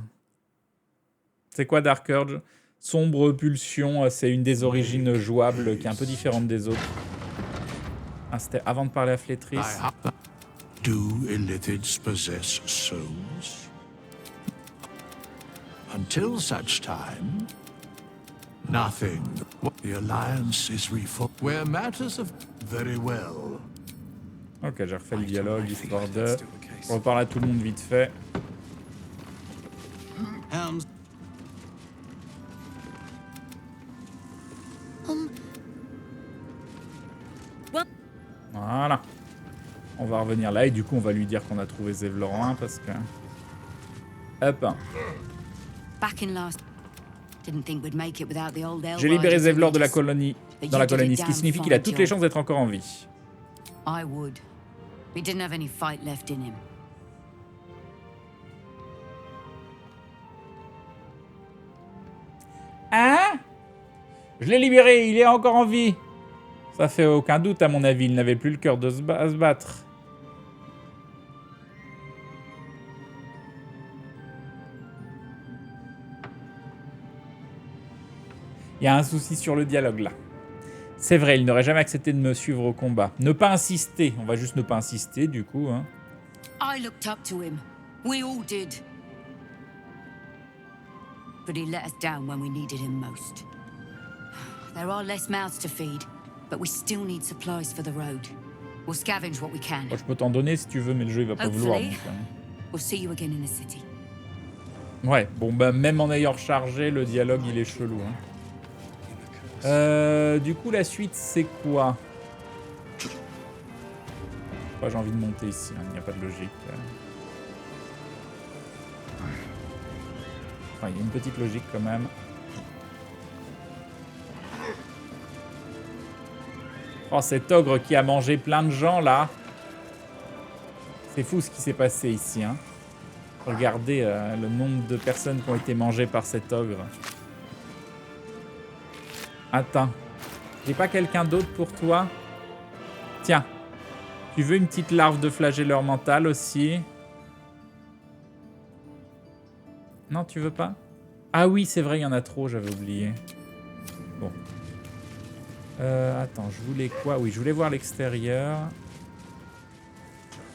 C'est quoi Dark Urge? Sombre pulsion, c'est une des origines jouables qui est un peu différente des autres. Ah, c'était avant de parler à Flétrice. Do illithids possess souls? Until such time, nothing. The alliance is reformed. Where matters of very well. Ok, j'ai refait le dialogue, histoire de... Je reparle à tout le monde vite fait. Voilà. On va revenir là et du coup on va lui dire qu'on a trouvé Zevlor 1 parce que... Hop. J'ai libéré Zevlor de la colonie, dans la colonie, ce qui signifie qu'il a toutes les chances d'être encore en vie. Hein? Je l'ai libéré, il est encore en vie. Ça fait aucun doute à mon avis, il n'avait plus le cœur de se battre. Il y a un souci sur le dialogue là. C'est vrai, il n'aurait jamais accepté de me suivre au combat. Ne pas insister, on va juste ne pas insister du coup. Hein. I looked up to him. We all did. But he let us down when we needed him most. There are less mouths to feed, but we still need supplies for the road. We'll scavenge what we can. Bon, je peux t'en donner si tu veux, mais le jeu il va pas vouloir. Donc, we'll see you again in the city. Ouais, bon bah même en ayant rechargé, le dialogue il est chelou. Hein. Du coup la suite c'est quoi? J'ai envie de monter ici, il n'y a pas de logique. Enfin, il y a une petite logique quand même. Oh, cet ogre qui a mangé plein de gens là. C'est fou ce qui s'est passé ici. Hein. Regardez le nombre de personnes qui ont été mangées par cet ogre. Attends. J'ai pas quelqu'un d'autre pour toi? Tiens. Tu veux une petite larve de flagelleur mental aussi? Non, tu veux pas? Ah oui, c'est vrai, il y en a trop, j'avais oublié. Bon. Attends, je voulais quoi? Oui, je voulais voir l'extérieur.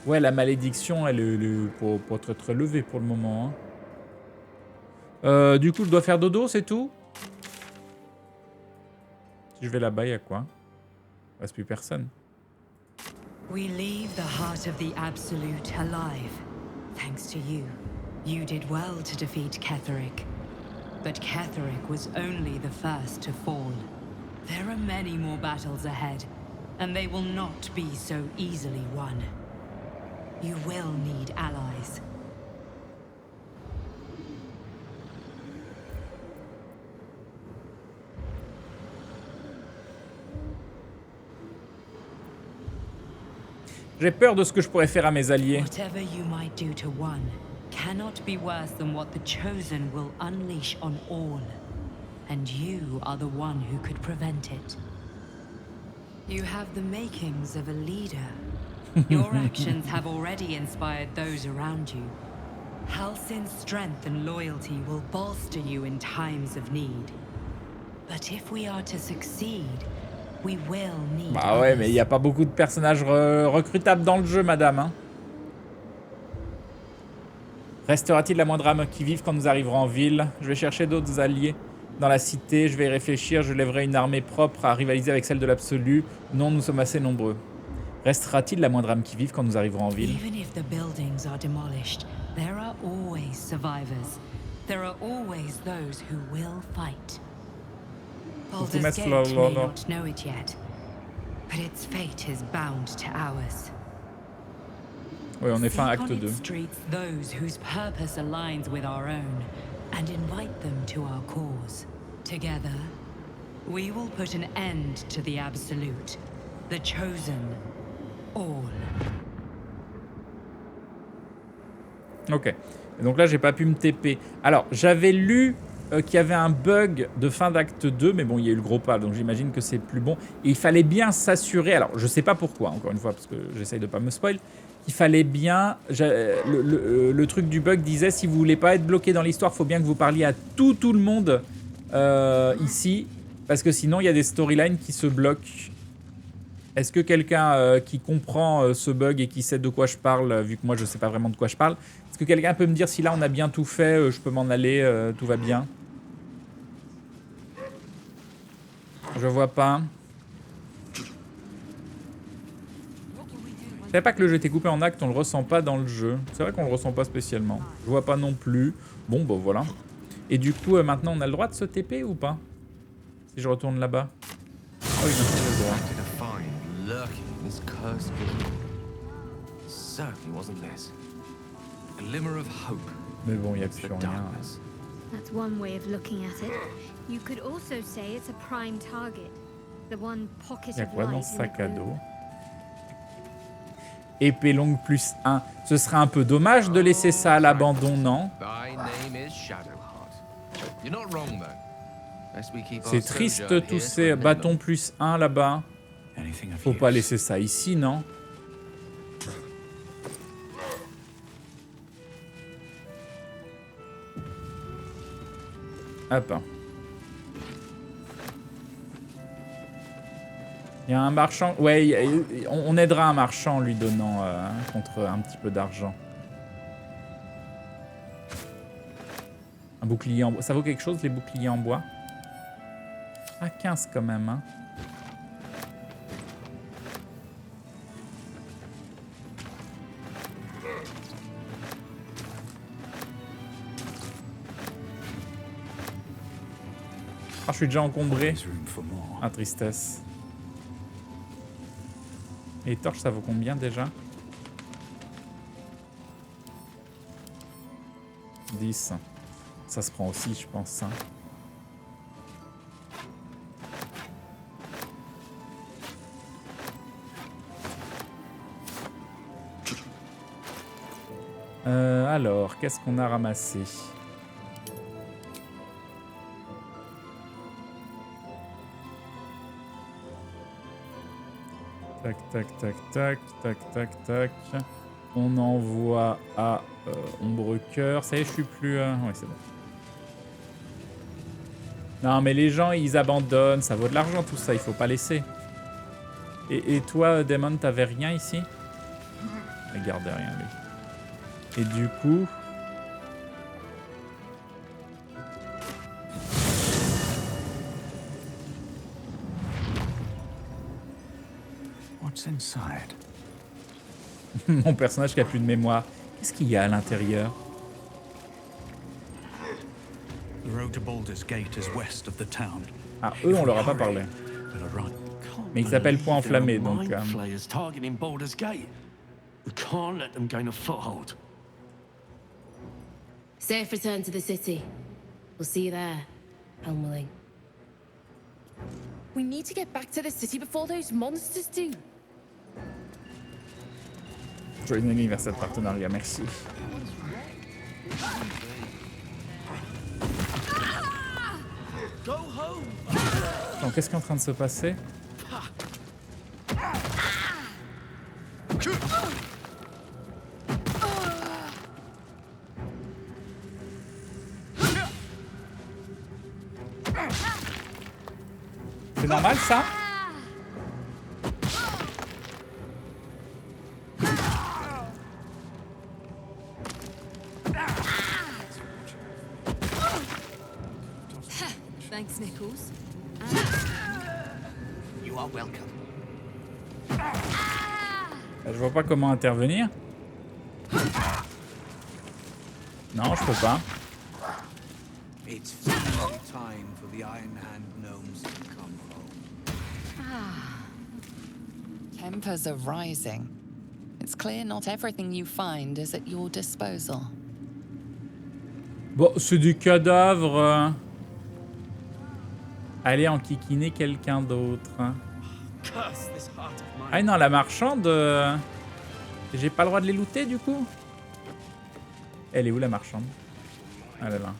Ouais, la malédiction, elle est pour être levée pour le moment. Hein. Du coup, je dois faire dodo, c'est tout? Si je vais là-bas, il y a quoi? Il reste plus personne. We leave the heart of the Absolute alive. Thanks to you. You did well to defeat Ketheric. But Ketheric was only the first to fall. There are many more battles ahead, and they will not be so easily won. You will need allies. J'ai peur de ce que je pourrais faire à mes alliés. Whatever you might do to one cannot be worse than what the Chosen will unleash on all. And you are the one who could prevent it. You have the makings of a leader, Your actions have already inspired those around you. Halsin's strength and loyalty will bolster you in times of need. But if we are to succeed, we will need Bah ouais, mais il n'y a pas beaucoup de personnages recrutables dans le jeu, madame. Hein. Restera-t-il la moindre âme qui vive quand nous arriverons en ville? Je vais chercher d'autres alliés dans la cité, je vais y réfléchir, je lèverai une armée propre à rivaliser avec celle de l'absolu. Non, nous sommes assez nombreux. Restera-t-il la moindre âme qui vive quand nous arriverons en ville? Even if the buildings are demolished, there are always survivors. There are always those who will fight. Baldur's Gate may not know it yet, but its fate is bound to ours. Oui, on est fin acte 2. Streets those whose purpose aligns with our own and invite them to our cause. Together, we will put an end to the absolute, the chosen, all. Ok. Et donc là, j'ai pas pu me TP. Alors, j'avais lu qu'il y avait un bug de fin d'acte 2, mais bon, il y a eu le gros pas, donc j'imagine que c'est plus bon. Et il fallait bien s'assurer, alors je sais pas pourquoi, encore une fois, parce que j'essaye de pas me spoil, il fallait bien, le truc du bug disait, si vous voulez pas être bloqué dans l'histoire, faut bien que vous parliez à tout le monde ici, parce que sinon il y a des storylines qui se bloquent. Est-ce que quelqu'un qui comprend ce bug et qui sait de quoi je parle, vu que moi je sais pas vraiment de quoi je parle, est-ce que quelqu'un peut me dire si là on a bien tout fait, je peux m'en aller, tout va bien? Je vois pas. Je savais pas que le jeu était coupé en actes, on le ressent pas dans le jeu. C'est vrai qu'on le ressent pas spécialement. Je vois pas non plus. Bon, bah voilà. Et du coup, maintenant on a le droit de se TP ou pas? Si je retourne là-bas. Oh oui, bien sûr, j'ai le droit. Mais bon, il n'y a plus rien. That's one way of looking at it. You could also say it's a prime target. The one pocket Il y a of quoi dans light ce in sac the à gloom. dos? Épée longue plus 1. Ce serait un peu dommage de laisser ça à l'abandon, non? C'est triste tous ces bâtons plus 1 là-bas. Faut pas laisser ça ici, non? Hop. Il y a un marchand. Ouais, on aidera un marchand en lui donnant contre un petit peu d'argent. Un bouclier en bois. Ça vaut quelque chose, les boucliers en bois? Ah, 15 quand même, hein. Ah, je suis déjà encombré. Ah, tristesse. Et les torches, ça vaut combien déjà? 10. Ça se prend aussi, je pense. Hein. Alors, qu'est-ce qu'on a ramassé? Tac, tac, tac, tac, tac, tac, tac. On envoie à Ombre Cœur. Ça y est, je suis plus... Ouais, c'est bon. Non, mais les gens, ils abandonnent. Ça vaut de l'argent, tout ça. Il faut pas laisser. Et toi, Damon, t'avais rien ici? Regardez rien, lui. Et du coup... What's inside? Mon personnage qui a plus de mémoire. Qu'est-ce qu'il y a à l'intérieur? The road to Baldur's Gate is west of the town. Ah, eux, on leur a pas parlé. Mais ils s'appellent Point Enflammé, donc... targeting Baldur's Gate. We can't let them gain a foothold. Safe return to the city. We'll see you there, Helmling. We need to get back to the city before those monsters do. Joyeux anniversaire de partenariat, merci. Attends, qu'est-ce qui est en train de se passer? ça. Thanks, Nichols. You are welcome. Je vois pas comment intervenir. Non, je peux pas. It's finally time for the Iron Hand gnomes to come home. Tempers are rising. It's clear not everything you find is at your disposal. Bon, c'est du cadavre. Allez enquiquiner quelqu'un d'autre. Ah non, la marchande... J'ai pas le droit de les looter, du coup? Elle est où, la marchande? Elle est là.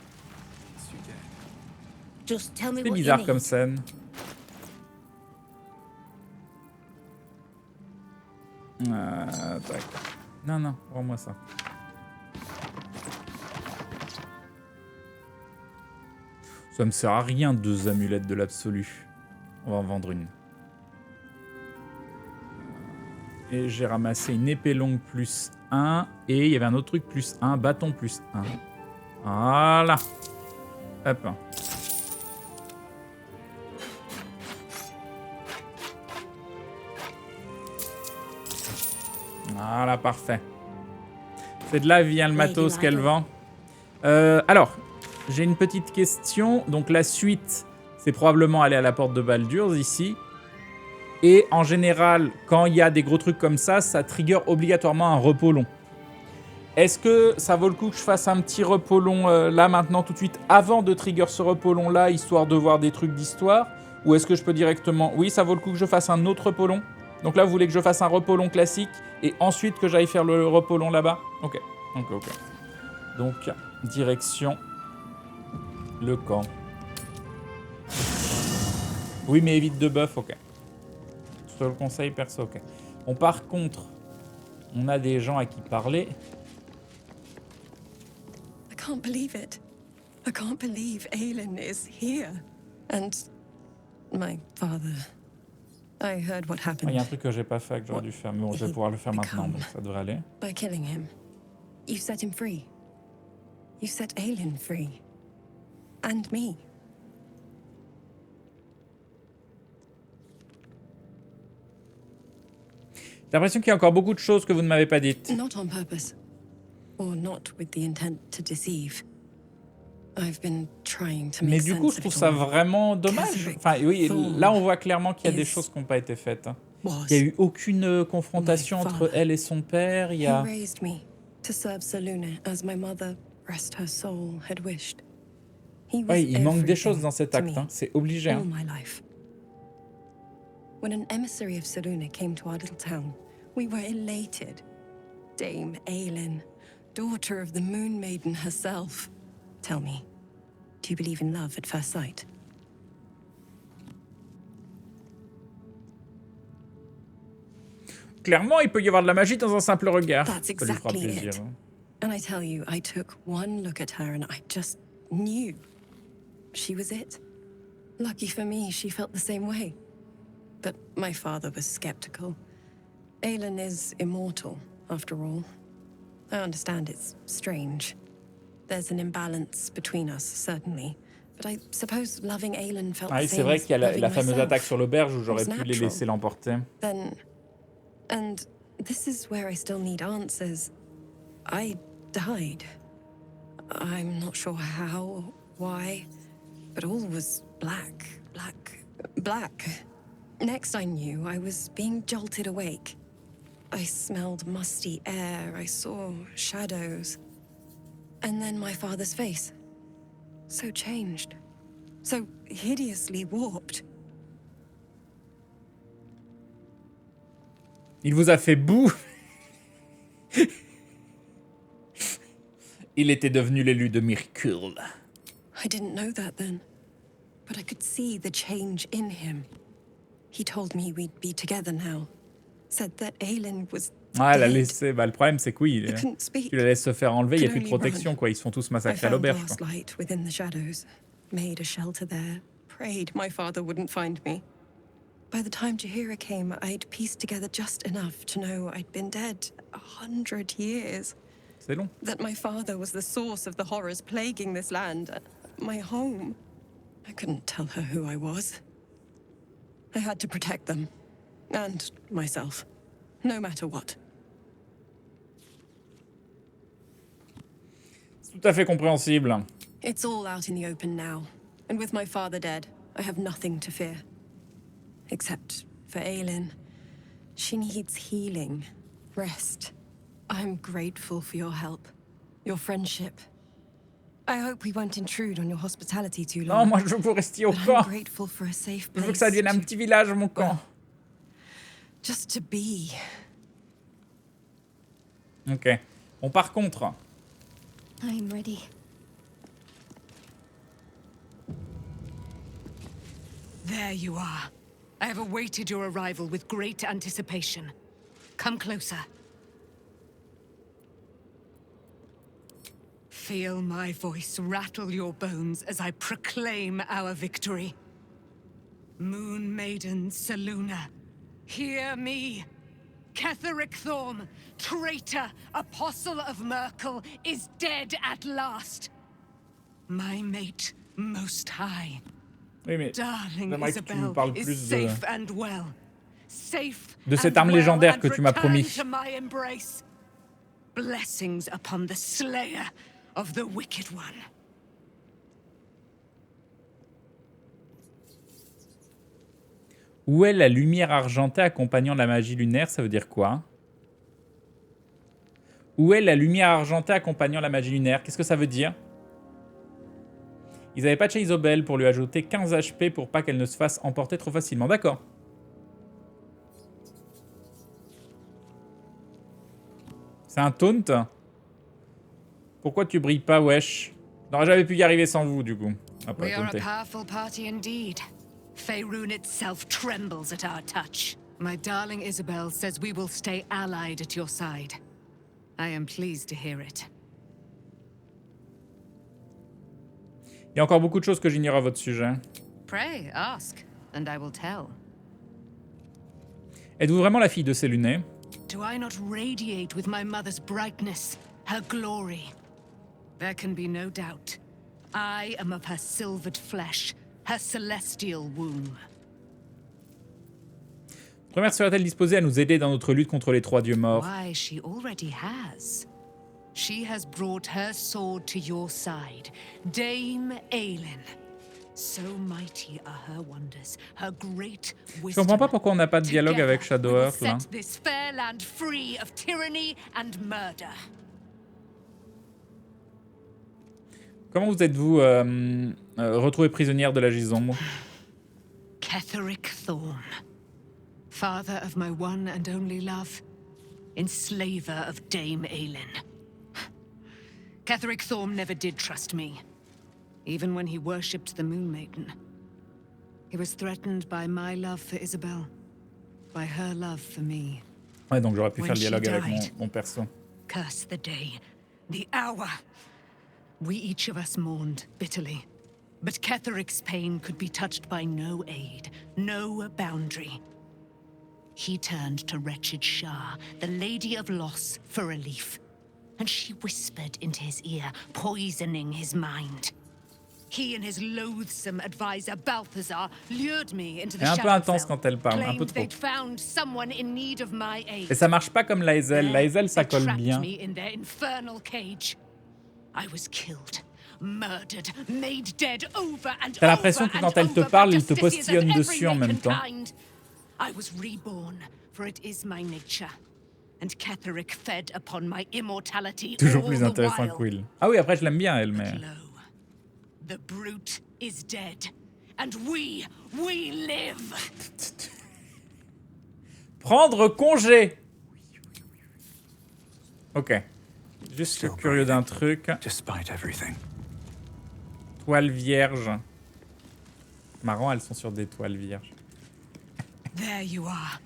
C'est bizarre comme scène. Tac. Non, non, rends-moi ça. Ça me sert à rien, 2 amulettes de l'absolu. On va en vendre une. Et j'ai ramassé une épée longue plus 1. Et il y avait un autre truc plus 1. Bâton plus 1. Voilà. Hop. Voilà, parfait. C'est de là vient le matos qu'elle vend. Alors, j'ai une petite question. Donc la suite, c'est probablement aller à la porte de Baldur's ici. Et en général, quand il y a des gros trucs comme ça trigger obligatoirement un repos long. Est-ce que ça vaut le coup que je fasse un petit repos long là, maintenant, tout de suite, avant de trigger ce repos long là, histoire de voir des trucs d'histoire? Ou est-ce que je peux directement... Oui, ça vaut le coup que je fasse un autre repos long. Donc là, vous voulez que je fasse un repos long classique et ensuite que j'aille faire le repos long là-bas? Ok. Donc, direction le camp. Oui, mais évite de buff, ok. Je te le conseille, perso, ok. Bon, par contre, on a des gens à qui parler. I can't believe it. I can't believe Aylin is here. And my father. I heard what happened. Il y a un truc que j'ai pas fait, que j'aurais dû faire, mais bon, je vais pouvoir le faire maintenant, donc ça devrait aller. By killing him, you set him free. You set Aylin free. And me. J'ai l'impression qu'il y a encore beaucoup de choses que vous ne m'avez pas dites. Not on purpose. Or not with the intent to deceive. I've been trying to make Mais du coup, je trouve ça vraiment dommage. Enfin, oui, là, on voit clairement qu'il y a des choses qui n'ont pas été faites. Il n'y a eu aucune confrontation entre elle et son père. Il y a... Ouais, il manque des choses dans cet acte. Hein. C'est obligé. Hein. When an emissary of Selûne came to our little town, we were elated. Dame Aylin, daughter of the Moon Maiden herself. Tell me, do you believe in love at first sight? Clairement, il peut y avoir de la magie dans un simple regard. That's exactly it. And I tell you, I took one look at her and I just knew she was it. Lucky for me, she felt the same way. But my father was skeptical. Aylin is immortal, after all. I understand it's strange. There's an imbalance between us, certainly. But I suppose loving Aylin felt the same. C'est vrai qu'il y a la fameuse attaque sur l'auberge où j'aurais pu les laisser l'emporter. And this is where I still need answers. I died. I'm not sure how, why, but all was black. Next I knew, I was being jolted awake. I smelled musty air, I saw shadows. And then my father's face. So changed. So hideously warped. Il vous a fait boue. Il était devenu l'élu de Mercure. I didn't know that then. But I could see the change in him. He told me we'd be together now. Said that Aylin was Ah, elle a laissé. Bah, le problème, c'est que oui, tu la laisses se faire enlever, il n'y a plus de protection, quoi. Ils se font tous massacrer à l'auberge. Made a shelter there. Prayed my father wouldn't find me. By the time Jahira came, I'd pieced together just enough to know I'd been dead 100 years. C'est long. That my father was the source of the horrors plaguing this land, my home. I couldn't tell her who I was. I had to protect them, and myself, no matter what. C'est tout à fait compréhensible. It's all out in the open now, and with my father dead, I have nothing to fear. Except for Aylin. She needs healing, rest. I'm grateful for your help, your friendship. I hope we won't intrude on your hospitality too long. Non, moi je veux que vous restiez au camp. I'm grateful for a safe Je place. veux que ça devienne un petit village, mon camp. Just to be. Ok. Bon, par contre... I'm ready. There you are. I have awaited your arrival with great anticipation. Come closer. Feel my voice rattle your bones as I proclaim our victory. Moon Maiden Selûne, hear me. Ketheric Thorm, traitor, apostle of Merkel, is dead at last. My mate, most high. Oui, mais Darling j'aimerais que tu me Isabel parles is plus safe and well. Safe de cette and arme well légendaire and que tu m'as promis. return to my embrace. Blessings upon the slayer of the wicked one. Où est la lumière argentée accompagnant la magie lunaire? Ça veut dire quoi? Où est la lumière argentée accompagnant la magie lunaire? Qu'est-ce que ça veut dire? Ils avaient patché Isobel pour lui ajouter 15 HP pour pas qu'elle ne se fasse emporter trop facilement. D'accord. C'est un taunt? Pourquoi tu brilles pas, wesh? J'aurais jamais pu y arriver sans vous, du coup. Ah, pas We are a taunter. powerful party indeed. Faerun itself trembles at our touch. My darling Isabel says we will stay allied at your side. I am pleased to hear it. Il y a encore beaucoup de choses que j'ignore à votre sujet. Pray, ask, and I will tell. Êtes-vous vraiment la fille de Selûne? Do I not radiate with my mother's brightness, her glory? There can be no doubt. I am of her silvered flesh, her celestial womb. Première serait-elle disposée à nous aider dans notre lutte contre les trois dieux morts? Why, she already has. She has brought her sword to your side, Dame Aylin. So mighty are her wonders, her great Je wisdom. comprends pas pourquoi on n'a pas de dialogue avec Together, we will Shadowheart là. set this fair land free of tyranny and murder. Comment vous êtes-vous retrouvée prisonnière de la Gisombre? Ketheric Thorm, father of my one and only love, enslaver of Dame Aylin. Ketheric Thorm never did trust me, even when he worshipped the Moon Maiden. He was threatened by my love for Isabel, by her love for me. Ouais, donc j'aurais pu When faire le she dialogue avec died, mon perso. Curse the day, the hour. We each of us mourned bitterly. But Ketheric's pain could be touched by no aid, no boundary. He turned to wretched Shah, the Lady of Loss, for relief. And she whispered into his ear, poisoning his mind. He and his loathsome advisor, Balthazar, lured me into the Elle est un peu intense Shadowfell, quand elle parle, un peu claimed trop. they'd found someone in need of my aid. Et ça marche pas comme l'Aezel. L'Aezel, ça They colle trapped bien. me in their infernal cage. I was killed, murdered, made dead over and T'as l'impression que over quand and elle te over parle, by il te justiciers postillonne of dessus en every même temps. kind. I was reborn, for it is my nature. And Ketheric fed upon my immortality Toujours all plus the intéressant while. que Will. Ah oui, après je l'aime bien elle, mais... The brute is dead, and we live. Prendre congé. Ok. Juste curieux d'un truc. Toile vierge. Marrant, elles sont sur des toiles vierges. There you are.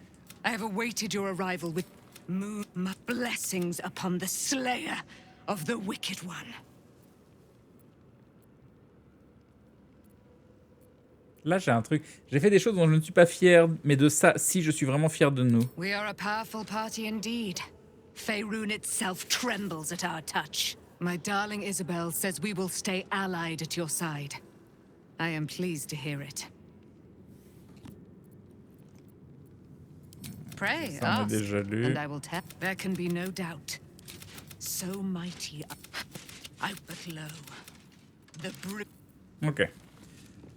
I have awaited your arrival with my blessings upon the slayer of the wicked one. Là, j'ai un truc. J'ai fait des choses dont je ne suis pas fier, mais de ça, si, je suis vraiment fier de nous. We are a powerful party indeed. Faerun itself trembles at our touch. My darling Isabel says we will stay allied at your side. I am pleased to hear it. Pray, Ça, on a ask, déjà lu. and I will tell. There can be no doubt. So mighty, outlow, the brute. Ok.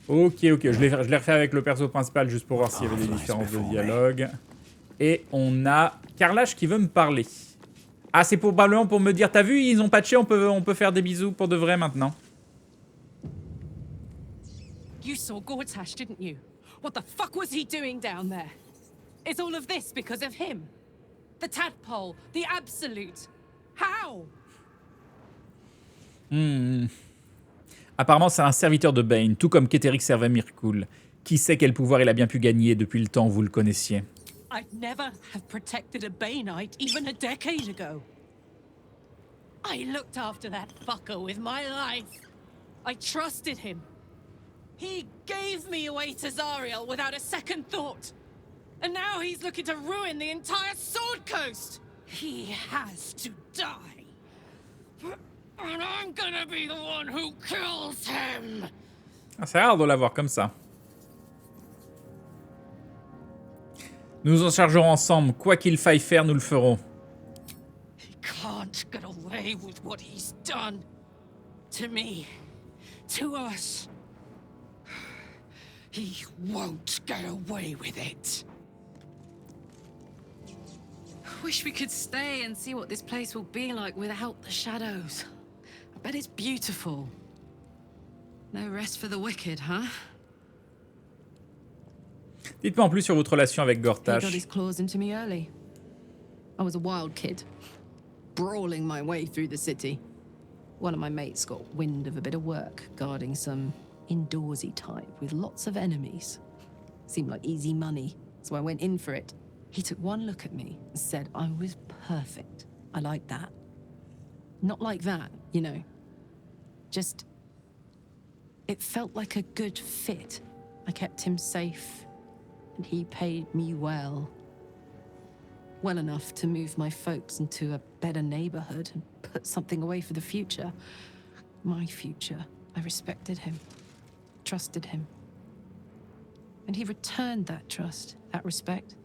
Ok, je l'ai refait avec le perso principal juste pour voir s'il y avait des différences de dialogue. Et on a Carlage qui veut me parler. Ah, c'est probablement pour me dire, t'as vu, ils ont patché, on peut faire des bisous pour de vrai maintenant. You saw Gortash, didn't you? What the fuck was he doing down there? Is all of this because of him? The tadpole, the absolute. How? Apparemment, c'est un serviteur de Bane, tout comme qu'Etheric servait Mirkul. Qui sait quel pouvoir il a bien pu gagner depuis le temps où vous le connaissiez? I'd never have protected a Baneite even a decade ago. I looked after that fucker with my life. I trusted him. He gave me away to Zariel without a second thought. And now he's looking to ruin the entire Sword Coast. He has to die. And I'm gonna be the one who kills him. Ah, c'est rare de l'avoir comme ça. Nous nous en chargerons ensemble. Quoi qu'il faille faire, nous le ferons. He can't get away with what he's done. To me. To us. He won't get away with it. Wish we could stay and see what this place will be like without the shadows. I bet it's beautiful. No rest for the wicked, huh? Dites-moi en plus sur votre relation avec He got Gortash. his claws into me early. I was a wild kid, brawling my way through the city. One of my mates got wind of a bit of work guarding some indoorsy type with lots of enemies. Seemed like easy money, so I went in for it. He took one look at me and said I was perfect. I like that. Not like that, you know. Just... it felt like a good fit. I kept him safe, and he paid me well. Well enough to move my folks into a better neighborhood and put something away for the future. My future. I respected him, trusted him. And he returned that trust, that respect.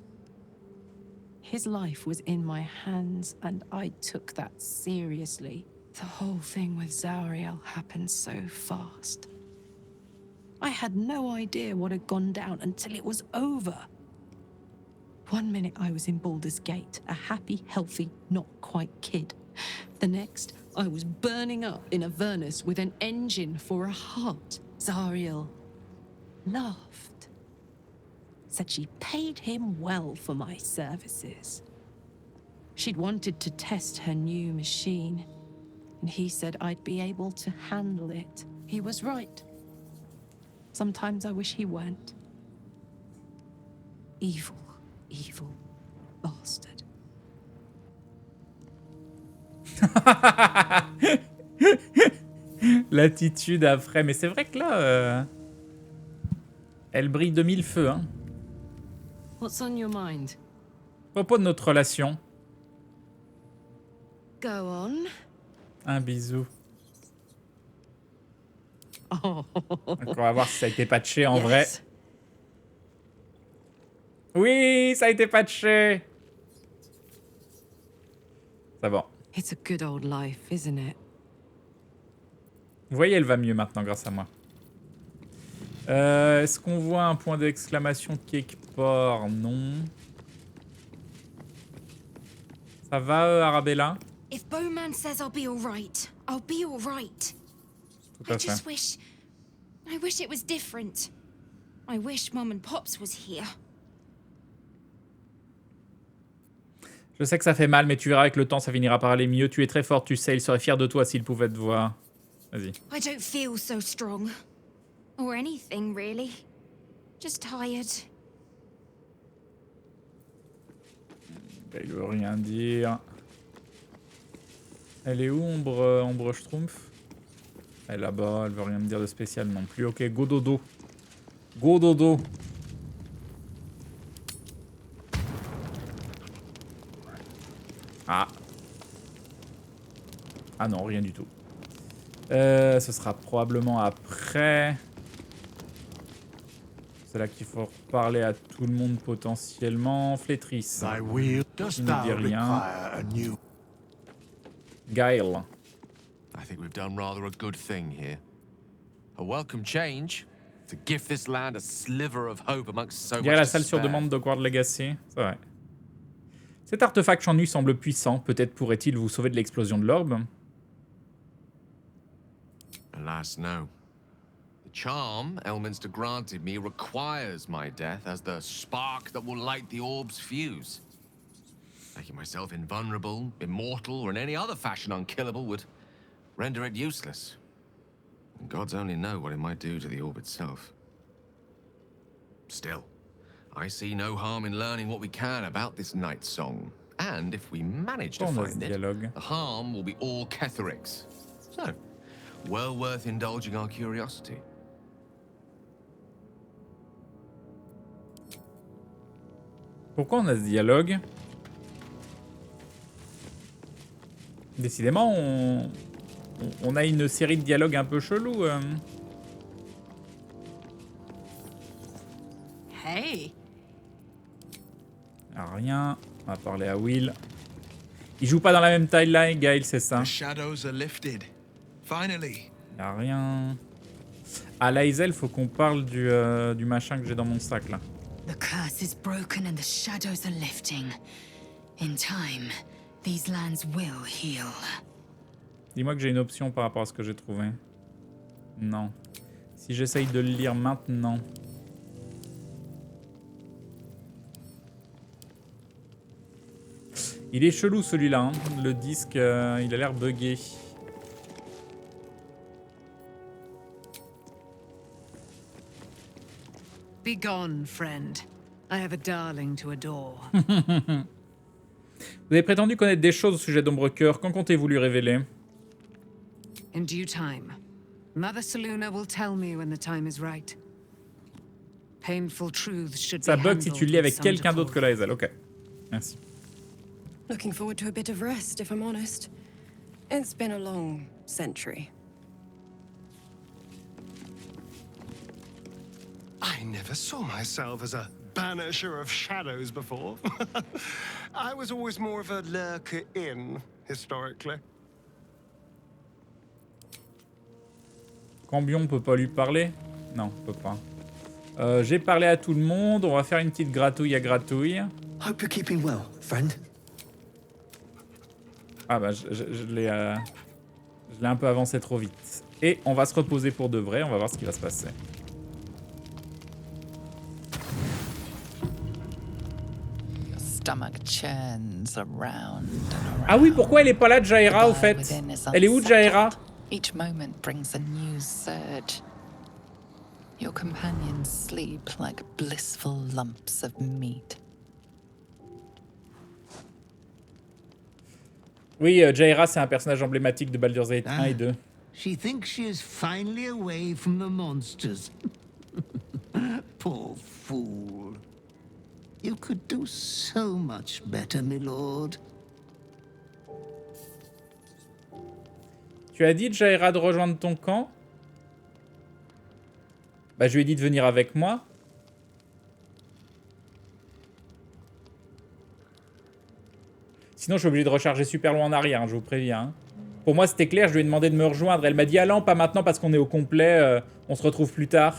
His life was in my hands, and I took that seriously. The whole thing with Zariel happened so fast. I had no idea what had gone down until it was over. 1 minute I was in Baldur's Gate, a happy, healthy, not quite kid. The next, I was burning up in Avernus with an engine for a heart. Zariel laughed. Said she paid him well for my services. She'd wanted to test her new machine, and he said I'd be able to handle it. He was right. Sometimes I wish he weren't. Evil, evil bastard. L'attitude après. Mais c'est vrai que là... elle brille de mille feux, hein. What's on your mind? À propos de notre relation. Go on. Un bisou. Oh. Donc on va voir si ça a été patché en vrai. Oui, ça a été patché. C'est bon. It's a good old life, isn't it? Vous voyez, elle va mieux maintenant grâce à moi. Est-ce qu'on voit un point d'exclamation quelque part? Non. Ça va, Arabella? If Bowman says I'll be all right, I'll be all right. Tout à I just fait. I wish it was different. I wish Mum and Pops was here. Je sais que ça fait mal, mais tu verras avec le temps, ça finira par aller mieux. Tu es très fort, tu sais. Il serait fier de toi s'il pouvait te voir. Vas-y. I don't feel so strong. Or anything, really. Just tired. Il veut rien dire. Elle est où, Ombre Schtroumpf? Elle est là-bas, elle veut rien me dire de spécial non plus. Ok, go dodo. Go dodo. Ah. Ah non, rien du tout. Ce sera probablement après. C'est là qu'il faut parler à tout le monde potentiellement. Flétrice. Il ne dit rien. Gaël. I think we've done rather a good thing here. A welcome change to give this land a sliver of hope amongst so much Gaël la salle sur despair. demande d'Hogwarts Legacy. C'est vrai. Cet artefact champ nu semble puissant. Peut-être pourrait-il vous sauver de l'explosion de l'orbe. Alas, no. The charm Elminster granted me requires my death as the spark that will light the orb's fuse. Making myself invulnerable, immortal, or in any other fashion unkillable would render it useless. And gods only know what it might do to the orb itself. Still, I see no harm in learning what we can about this night song. And if we manage to find it, the harm will be all Ketheric's. So, well worth indulging our curiosity. Pourquoi on a ce dialogue? Décidément, on a une série de dialogues un peu chelous. Hey. Ah, rien. On va parler à Will. Il joue pas dans la même timeline, Gaël, c'est ça. Y'a rien. À Laïzel, faut qu'on parle du machin que j'ai dans mon sac là. The curse is broken and the shadows are lifting. In time, these lands will heal. Dis-moi que j'ai une option par rapport à ce que j'ai trouvé. Non. Si j'essaye de le lire maintenant. Il est chelou celui-là. Hein. Le disque, il a l'air buggé. Be gone, friend. I have a darling to adore. Vous avez prétendu connaître des choses au sujet d'Ombre Cœur. Qu'en comptez-vous lui révéler? In due time, Mother Seluna will tell me when the time is right. Painful truths should be Ça bug si handled tu le lis avec with some quelqu'un d'autre que decorum. Laïzel. Ok. Merci. Looking forward to a bit of rest, if I'm honest. It's been a long century. I never saw myself as a banisher of shadows before. I was always more of a lurker-in, historically. Cambion peut pas lui parler? Non, peut pas. J'ai parlé à tout le monde. On va faire une petite gratouille à gratouille. Hope you're keeping well, friend. Ah bah je l'ai un peu avancé trop vite. Et on va se reposer pour de vrai. On va voir ce qui va se passer. Ah oui, pourquoi elle est pas là, Jaira, au fait? Elle est où, Jaira? Each moment brings a new surge. Your companions sleep like blissful lumps of meat. Oui, Jaira, c'est un personnage emblématique de Baldur's Gate 1 et 2. She thinks she is finally away from the monsters. Poor fool. You could do so much better, my lord. Tu as dit, Jaira, de rejoindre ton camp? Bah, je lui ai dit de venir avec moi. Sinon, je suis obligé de recharger super loin en arrière, hein, je vous préviens. Hein. Pour moi, c'était clair, je lui ai demandé de me rejoindre. Elle m'a dit, allons, pas maintenant parce qu'on est au complet, on se retrouve plus tard.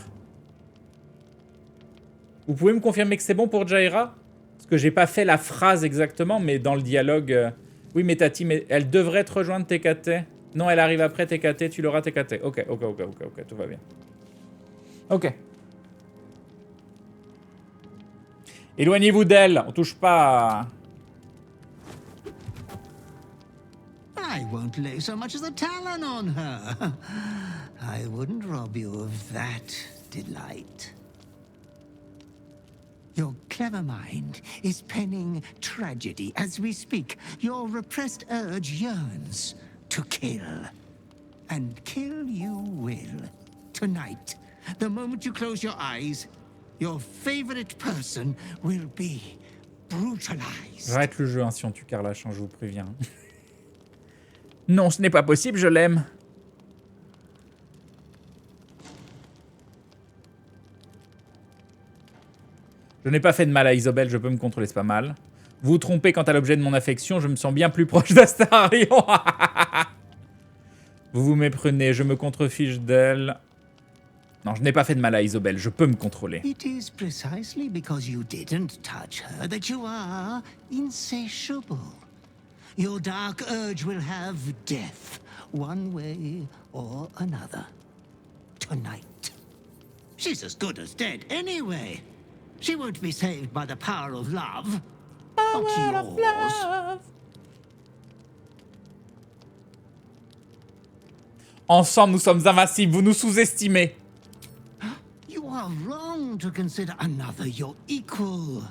Vous pouvez me confirmer que c'est bon pour Jaira? Parce que j'ai pas fait la phrase exactement, mais dans le dialogue... Oui, mais Tati, mais elle devrait te rejoindre, TKT. Non, elle arrive après TKT, tu l'auras TKT. Ok, tout va bien. Ok. Éloignez-vous d'elle, on touche pas... I won't lay so much as a talon on her. I wouldn't rob you of that delight. Your clever mind is penning tragedy as we speak. Your repressed urge yearns to kill. And kill you will. Tonight, The moment you close your eyes, your favorite person will be brutalized. J'arrête le jeu hein, si on tue Carlache, hein, je vous préviens. Non, ce n'est pas possible, je l'aime. Je n'ai pas fait de mal à Isobel, je peux me contrôler, c'est pas mal. Vous vous trompez quant à l'objet de mon affection, je me sens bien plus proche d'Astarion. Vous vous méprenez, je me contrefiche d'elle. Non, je n'ai pas fait de mal à Isobel, je peux me contrôler. It is precisely because you didn't touch her that you are insatiable. Your dark urge will have death, one way or another. Tonight. She's as good as dead anyway. She won't be saved by the power of love. Not yours. Ensemble, nous sommes invincibles, vous nous sous-estimez. You are wrong to consider another your equal.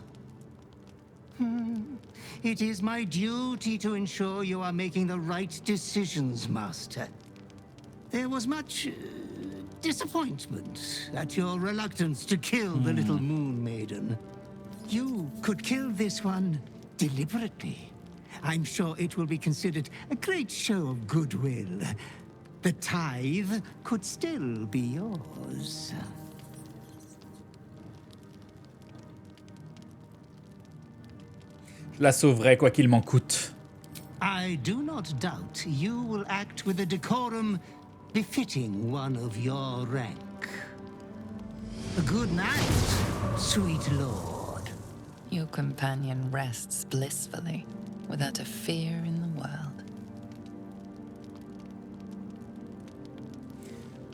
It is my duty to ensure you are making the right decisions, Master. There was much disappointment at your reluctance to kill the little moon maiden. You could kill this one deliberately. I'm sure it will be considered a great show of goodwill. The tithe could still be yours. Je la sauverai quoi qu'il m'en coûte. I do not doubt you will act with a decorum befitting one of your rank. Good night, sweet lord. Your companion rests blissfully, without a fear in the world.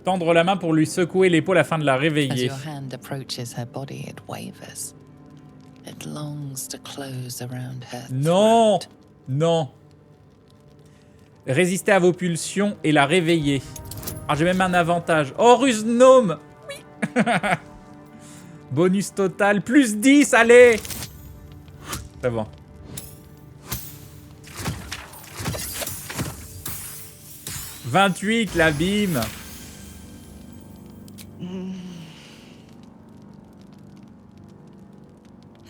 Tendre la main pour lui secouer l'épaule afin de la As réveiller. your hand approaches her body, it wavers. It longs to close around her. Non, non. Résister à vos pulsions et la réveiller. Ah, j'ai même un avantage. Oh, ruse gnome. Oui. Bonus total, plus 10, allez. C'est bon. « 28, l'abîme.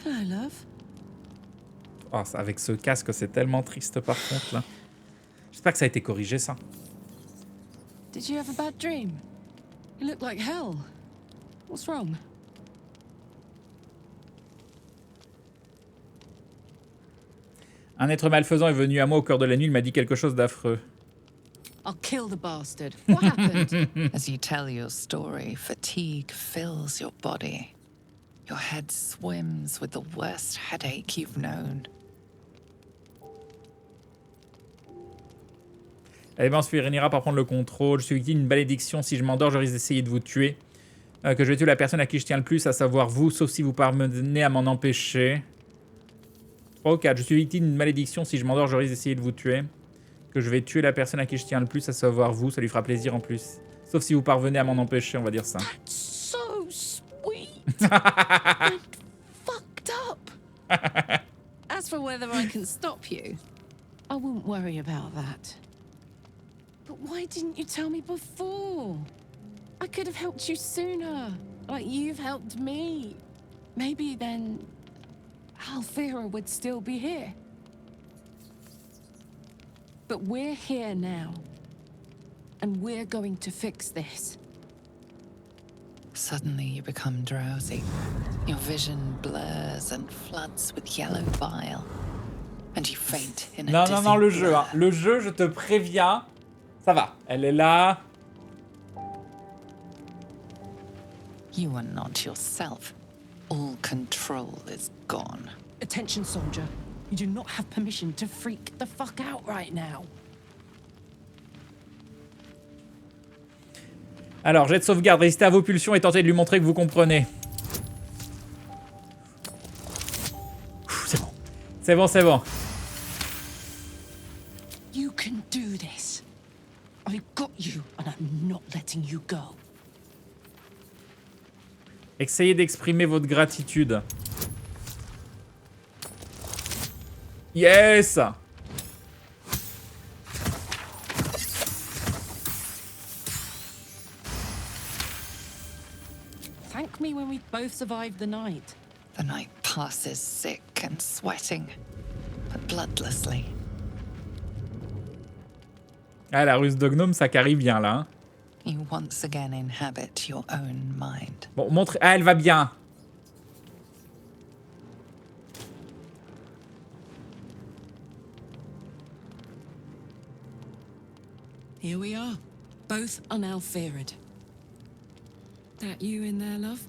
Hello, love. Oh, avec ce casque, c'est tellement triste par contre, là. J'espère que ça a été corrigé, ça. Did you have a bad dream? You look like hell. What's wrong? Un être malfaisant est venu à moi au cœur de la nuit, il m'a dit quelque chose d'affreux. I'll kill the bastard. What happened? As you tell your story, fatigue fills your body. Your head swims with the worst headache you've known. Eh bien, ensuite, il ira par prendre le contrôle. Je suis victime d'une malédiction. Si je m'endors, je risque d'essayer de vous tuer. Que je vais tuer la personne à qui je tiens le plus, à savoir vous, sauf si vous parvenez à m'en empêcher. 3 ou 4. Je suis victime d'une malédiction. Si je m'endors, je risque d'essayer de vous tuer. Que je vais tuer la personne à qui je tiens le plus, à savoir vous. Ça lui fera plaisir en plus. Sauf si vous parvenez à m'en empêcher, on va dire ça. So sweet. And fucked up. As for whether I can stop you, I wouldn't worry about that. But why didn't you tell me before? I could have helped you sooner, like you've helped me. Maybe then Althea would still be here. But we're here now, and we're going to fix this. Suddenly you become drowsy. Your vision blurs and floods with yellow bile. And you faint in a dizzy Non, le jeu. blur. Hein. Le jeu, je te préviens. Ça va. Elle est là. You are not yourself. All control is gone. Attention, soldier. You do not have permission to freak the fuck out right now. Alors, jet de sauvegarde. Résistez à vos pulsions et tentez de lui montrer que vous comprenez. C'est bon. C'est bon, c'est bon. You can do this. I've got you, and I'm not letting you go. Essayez d'exprimer votre gratitude. Yes! when we both survived the night? The night passes sick and sweating, but bloodlessly. Ah, la ruse de gnome, ça carry bien là. Hein. You once again inhabit your own mind. Bon, montre. Ah, elle va bien. Here we are, both unalfered. That you in there, love?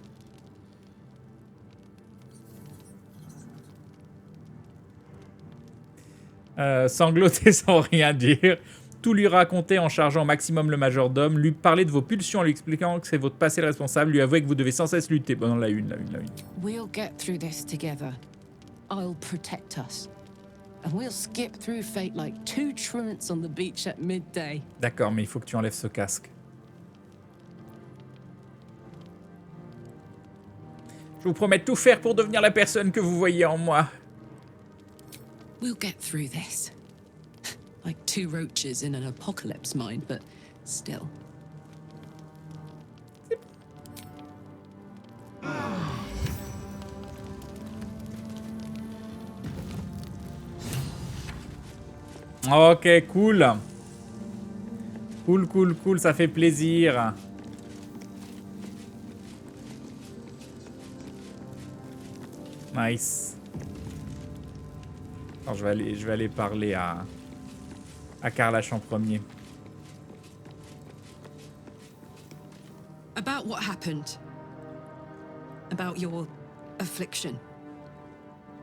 Sangloter sans rien dire. Tout lui raconter en chargeant au maximum le majordome. Lui parler de vos pulsions en lui expliquant que c'est votre passé le responsable. Lui avouer que vous devez sans cesse lutter. Bon, la une. We'll get through this together. I'll protect us. And we'll skip through fate like two truants on the beach at midday. D'accord, mais il faut que tu enlèves ce casque. Je vous promets de tout faire pour devenir la personne que vous voyez en moi. We'll get through this. Like two roaches in an apocalypse mind, but still. Ok, cool. Cool, ça fait plaisir. Nice. Alors, je vais aller parler à Karlach en premier. About what happened. About your affliction.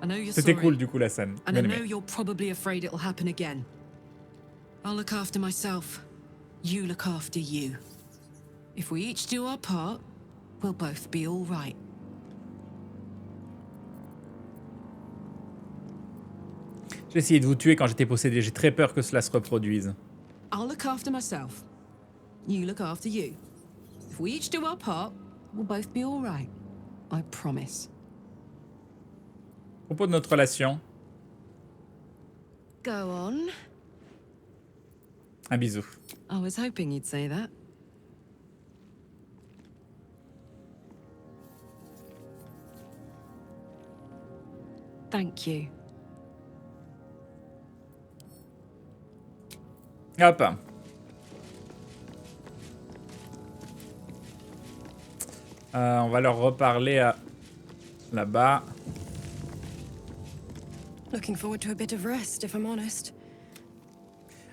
I know you're sorry. C'était cool du coup la scène. And I know you're probably afraid it'll happen again. I'll look after myself. You look after you. If we each do our part, we'll both be all right. J'ai essayé de vous tuer quand j'étais possédé. J'ai très peur que cela se reproduise. I'll look after myself. You look after you. If we each do our part, we'll both be all right. I promise. À propos de notre relation, Go on. un bisou. I was hoping you'd say that. Thank you. Hop. On va leur reparler à là-bas. Looking forward to a bit of rest, if I'm honest.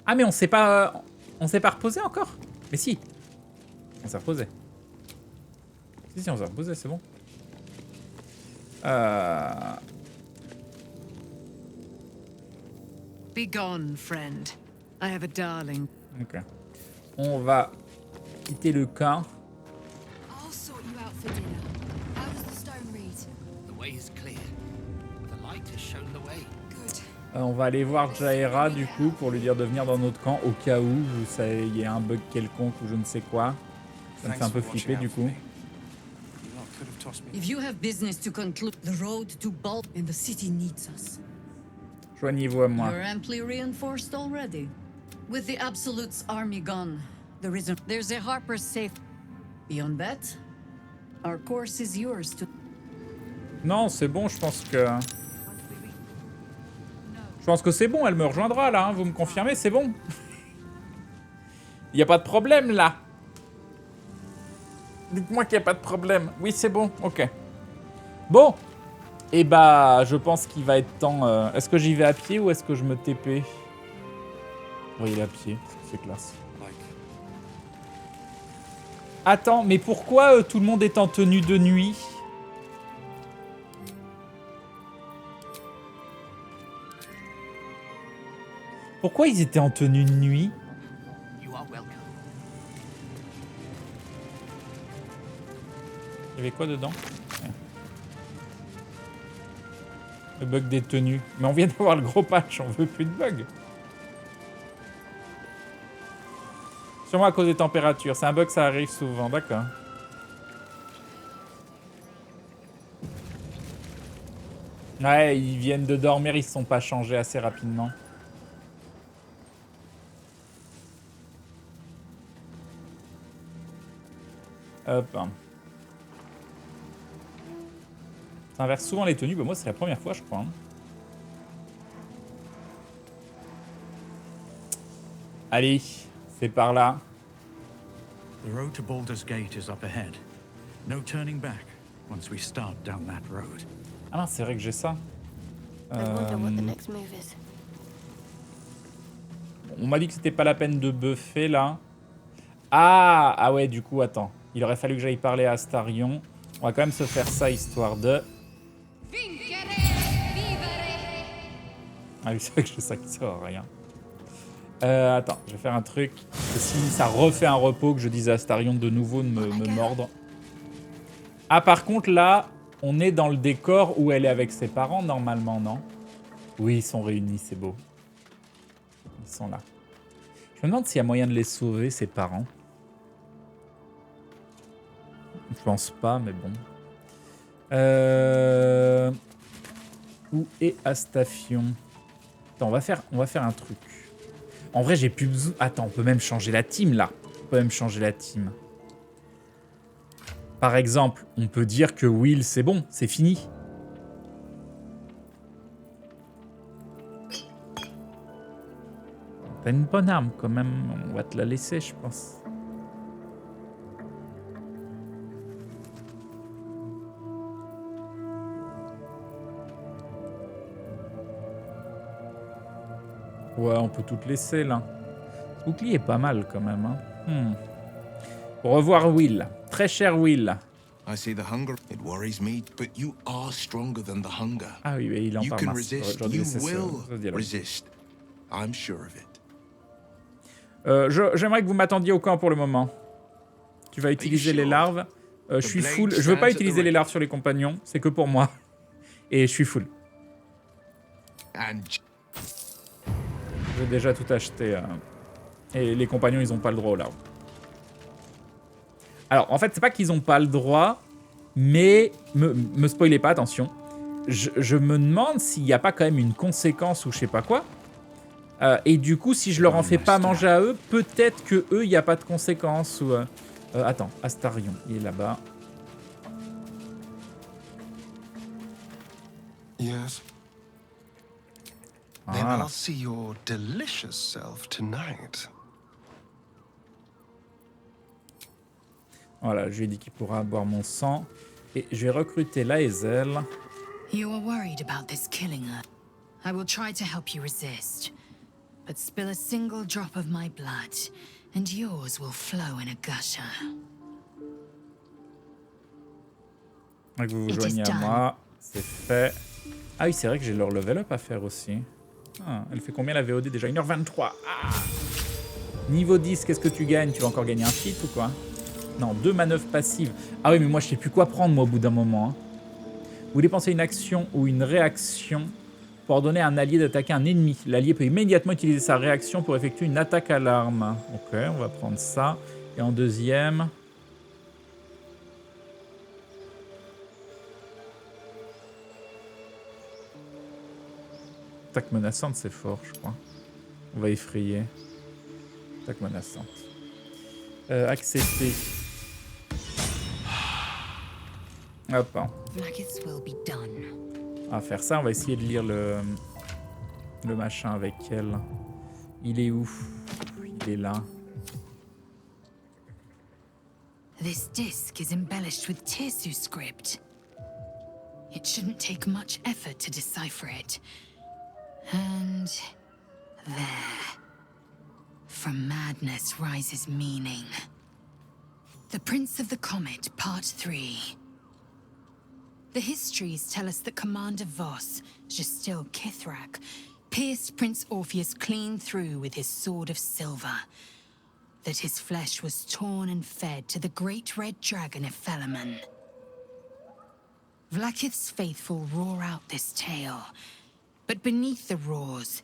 Ah mais on s'est pas reposé encore. Mais si. On s'est reposé. Si, on s'est reposé, c'est bon. Be gone, friend. I have a darling. Ok. On va quitter le camp. I'll sort you out for dinner. How does the stone read? The way is clear. The light has shown the way. Good. On va aller voir Jaira du coup pour lui dire de venir dans notre camp au cas où il y a un bug quelconque ou je ne sais quoi. Ça me fait un peu flipper du coup. If you have business to conclude, the road to Bald in the city needs us. Joignez-vous à moi. You're amply reinforced already. With the Absolute's army gone, there's a Harper's safe. Beyond that, our course is yours to... Non, c'est bon, je pense que... c'est bon, elle me rejoindra là, hein, vous me confirmez, c'est bon. Il n'y a pas de problème là. Dites-moi qu'il n'y a pas de problème. Oui, c'est bon, ok. Bon. Et bah, je pense qu'il va être temps... Est-ce que j'y vais à pied ou est-ce que je me TP? Oui, il est à pied, c'est classe. Attends, mais pourquoi tout le monde est en tenue de nuit? Pourquoi ils étaient en tenue de nuit? Il y avait quoi dedans? Le bug des tenues. Mais on vient d'avoir le gros patch, on veut plus de bugs. Sûrement à cause des températures. C'est un bug, ça arrive souvent, d'accord. Ouais, ils viennent de dormir, ils se sont pas changés assez rapidement. Hop. Ça inverse souvent les tenues. Bah, moi, c'est la première fois, je crois. Hein. Allez, c'est par là. The road to Baldur's Gate is up ahead. No turning back once we start down that road. Ah non, c'est vrai que j'ai ça. On m'a dit que c'était pas la peine de buffer là. Ah ouais, du coup, attends. Il aurait fallu que j'aille parler à Astarion. On va quand même se faire ça histoire de. Ah oui, c'est vrai que j'ai ça qui sert à rien. Attends, je vais faire un truc. Si ça refait un repos, que je dise à Astarion de nouveau de me mordre. Ah, par contre, là, on est dans le décor où elle est avec ses parents, normalement, non? Oui, ils sont réunis, c'est beau. Ils sont là. Je me demande s'il y a moyen de les sauver, ses parents. Je pense pas, mais bon. Où est Astafion? Attends, on va faire un truc. En vrai, j'ai plus besoin... Attends, on peut même changer la team, là. On peut même changer la team. Par exemple, on peut dire que Will, c'est bon, c'est fini. T'as une bonne arme, quand même. On va te la laisser, je pense. Ouais, on peut toutes laisser, là. Ce bouclier est pas mal, quand même. Hein. Au revoir, Will. Très cher Will. I see the hunger. It worries me, but you are stronger than the hunger. Ah oui, mais il en You parle. can resist. You will dialogue. resist. I'm sure of it. J'aimerais que vous m'attendiez au camp pour le moment. Tu vas utiliser les larves. Je suis full. Je veux pas utiliser les larves sur les compagnons. C'est que pour moi. Et je suis full. J'ai déjà tout acheté. Et les compagnons, ils ont pas le droit aux larves. Alors, en fait, c'est pas qu'ils ont pas le droit, mais me spoilez pas, attention. Je me demande s'il n'y a pas quand même une conséquence ou je sais pas quoi. Et du coup, si je leur en fais pas manger à eux, peut-être que eux, il n'y a pas de conséquences. Ou, attends, Astarion, il est là-bas. Yes. Then I'll see your delicious self tonight. Voilà, je lui ai dit qu'il pourra boire mon sang. Et je vais recruter Laezel. You are worried about this killing her. I will try to help you resist. But spill a single drop of my blood, and yours will flow in a gusher. Donc vous vous joignez à moi. C'est fait. Ah oui, c'est vrai que j'ai leur level up à faire aussi. Ah, elle fait combien la VOD déjà? 1h23. Ah, niveau 10, qu'est-ce que tu gagnes? Tu vas encore gagner un feat ou quoi? Non, 2 manœuvres passives. Ah oui, mais moi, je sais plus quoi prendre, moi, au bout d'un moment. Hein. Vous dépensez une action ou une réaction pour ordonner à un allié d'attaquer un ennemi. L'allié peut immédiatement utiliser sa réaction pour effectuer une attaque à l'arme. Ok, on va prendre ça. Et en deuxième... Attaque menaçante, c'est fort, je crois. On va effrayer. Attaque menaçante. Accepter. Hop. On va faire ça, on va essayer de lire le machin avec elle. Il est où? Il est là. This disc is embellished with Tirsu script. It shouldn't take much effort to decipher it. And there. From madness rises meaning. The Prince of the Comet, Part 3. The histories tell us that Commander Voss, Gestil Kithrak, pierced Prince Orpheus clean through with his sword of silver. That his flesh was torn and fed to the great red dragon Ephelaman. Vlaakith's faithful roar out this tale, but beneath the roars,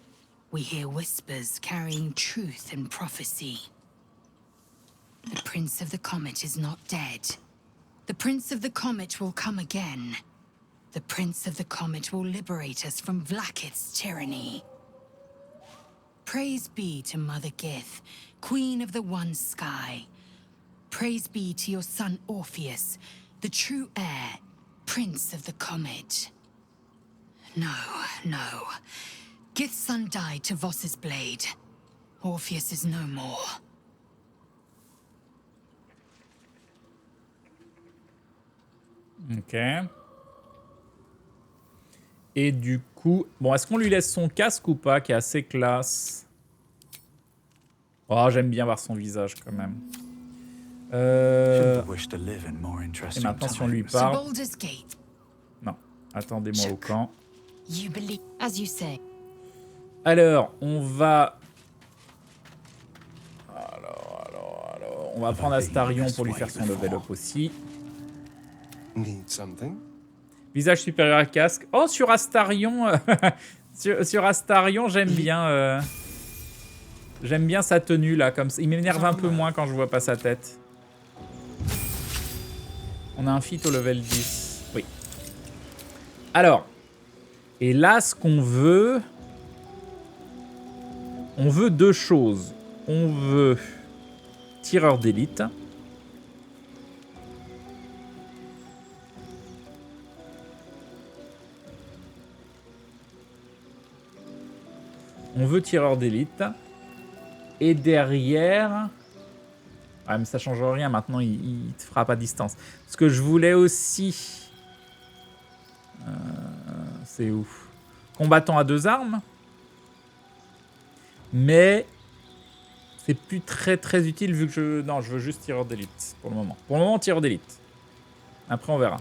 we hear whispers carrying truth and prophecy. The Prince of the Comet is not dead. The Prince of the Comet will come again. The Prince of the Comet will liberate us from Vlaakith's tyranny. Praise be to Mother Gith, Queen of the One Sky. Praise be to your son Orpheus, the true heir, prince of the comet. No, no. Gith's son died to Voss's blade. Orpheus is no more. Ok. Et du coup... Bon, est-ce qu'on lui laisse son casque ou pas, qui est assez classe? Oh, j'aime bien voir son visage, quand même. Et maintenant, si on lui parle... Non, attendez-moi au camp. Alors, on va... Alors... On va prendre Astarion pour lui faire son level up aussi. Visage supérieur à casque. Oh, sur Astarion... sur Astarion, j'aime bien... J'aime bien sa tenue, là. Comme ça. Il m'énerve un peu moins quand je vois pas sa tête. On a un feat au level 10. Oui. Alors. Et là, ce qu'on veut... On veut deux choses. On veut... Tireur d'élite. On veut tireur d'élite. Et derrière... Ah, mais ça change rien. Maintenant, il te frappe à distance. Ce que je voulais aussi... c'est ouf. Combattant à 2 armes. Mais... c'est plus très utile vu que je... Non, je veux juste tireur d'élite pour le moment. Pour le moment, tireur d'élite. Après, on verra.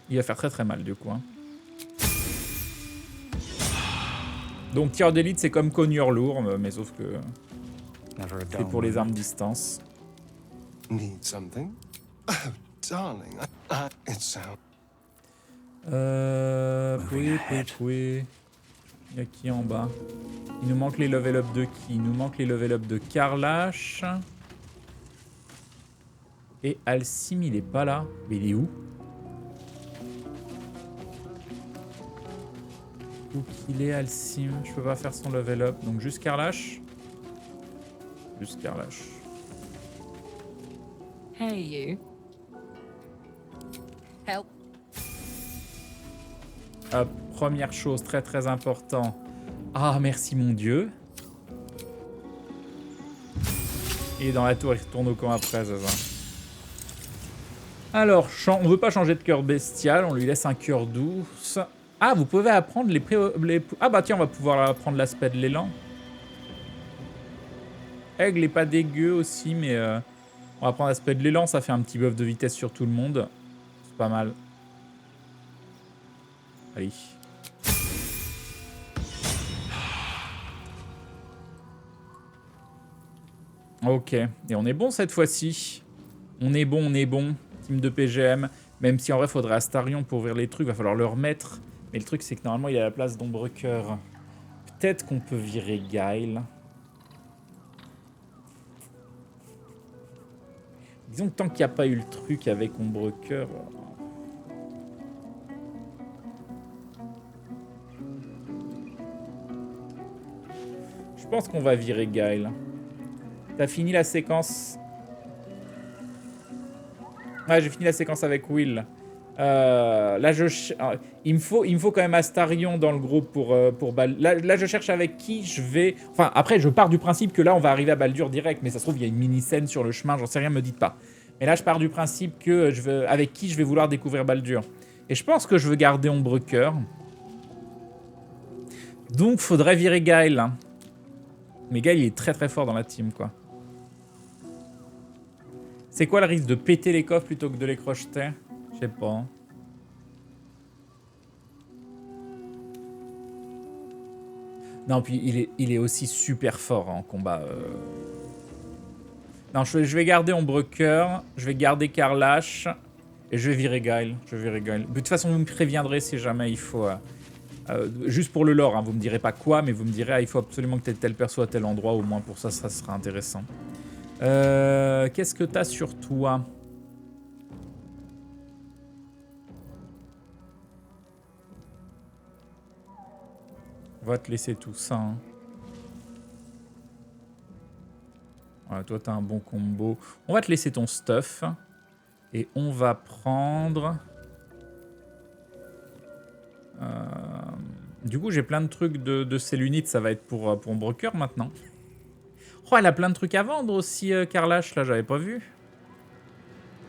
Il va faire très mal, du coup. Hein. Donc, tireur d'élite, c'est comme cogneur lourd, mais sauf que... c'est pour les armes distance. Need something? Oh, darling. It's out. Oui. Il y a qui en bas? Il nous manque les level up de qui? Il nous manque les level up de Karlash. Et Alcim, il est pas là. Mais il est où? Où qu'il est, Alcim? Je peux pas faire son level up. Donc juste Karlash. Juste Karlash. Hey, you. Help. Hop, première chose très important. Ah, merci mon Dieu. Et dans la tour, il retourne au camp après, ça. Alors, on veut pas changer de cœur bestial, on lui laisse un cœur d'ours. Ah, vous pouvez apprendre les... Ah bah tiens, on va pouvoir apprendre l'aspect de l'élan. Aigle est pas dégueu aussi, mais on va prendre l'aspect de l'élan, ça fait un petit buff de vitesse sur tout le monde. C'est pas mal. Allez. Ok, et on est bon cette fois-ci. On est bon. Team de PGM. Même si en vrai, il faudrait Astarion pour ouvrir les trucs, il va falloir le remettre. Mais le truc, c'est que normalement, il a la place d'ombre cœur. Peut-être qu'on peut virer Gaël. Disons que tant qu'il n'y a pas eu le truc avec ombre cœur... Je pense qu'on va virer Gaël. T'as fini la séquence? Ouais, j'ai fini la séquence avec Will. Là, il me faut quand même Astarion dans le groupe pour là, je cherche avec qui je vais... Enfin, après, je pars du principe que là, on va arriver à Baldur direct, mais ça se trouve, il y a une mini-scène sur le chemin, j'en sais rien, me dites pas. Mais là, je pars du principe que avec qui je vais vouloir découvrir Baldur. Et je pense que je veux garder Ombre Cœur. Donc, faudrait virer Gaël. Hein. Mais Gaël, il est très fort dans la team, quoi. C'est quoi le risque de péter les coffres plutôt que de les crocheter? Je sais pas. Non, puis il est aussi super fort en combat. Non, je vais garder Ombre Cœur, je vais garder Karlash et je vais virer Gaël. De toute façon, vous me préviendrez si jamais il faut... juste pour le lore, hein, vous me direz pas quoi, mais vous me direz il faut absolument que tel perso à tel endroit, au moins pour ça, ça sera intéressant. Qu'est-ce que t'as sur toi? On va te laisser tout ça. Hein. Voilà, toi, t'as un bon combo. On va te laisser ton stuff. Et on va prendre... Du coup, j'ai plein de trucs de Cellunite, ça va être pour Broker maintenant. Oh, elle a plein de trucs à vendre aussi, Carlache, là, j'avais pas vu.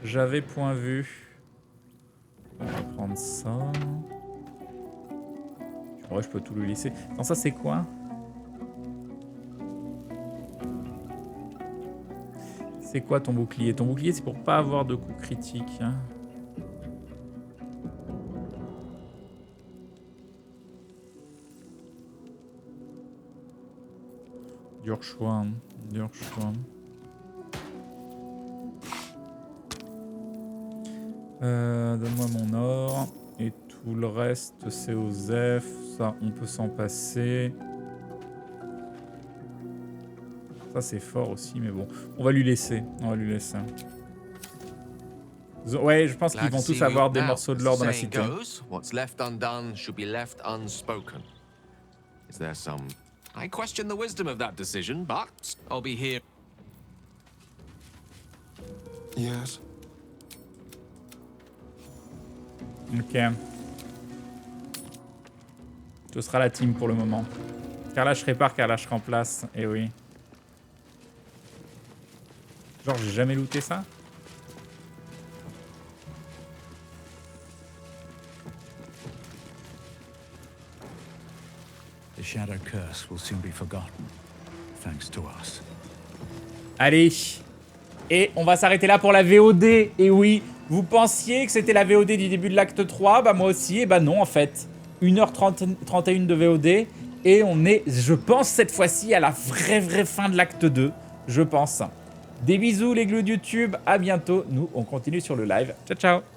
J'avais point vu. On va prendre ça. Ouais, je peux tout lui laisser. Non, ça, c'est quoi? C'est quoi ton bouclier? Ton bouclier, c'est pour pas avoir de coups critiques. Hein. Dur choix. Hein. Dur choix. Donne-moi mon or. Et tout le reste, c'est aux F. Ça, on peut s'en passer. Ça, c'est fort aussi, mais bon. On va lui laisser. On va lui laisser. Ouais, je pense qu'ils vont tous avoir des morceaux de l'or dans la cité. What's left undone should be left unspoken. Is there some... I question the wisdom of that decision, but I'll be here. Yes. Ok. Ce sera la team pour le moment. Carlache répare, Carlache remplace. Eh oui. Genre, j'ai jamais looté ça? The shadow curse will soon be forgotten, thanks to us. Allez. Et on va s'arrêter là pour la VOD. Et oui, vous pensiez que c'était la VOD du début de l'acte 3? Bah moi aussi, et bah non en fait. 1h31 de VOD. Et on est, je pense, cette fois-ci à la vraie fin de l'acte 2. Je pense. Des bisous les glous de YouTube. À bientôt. Nous, on continue sur le live. Ciao, ciao.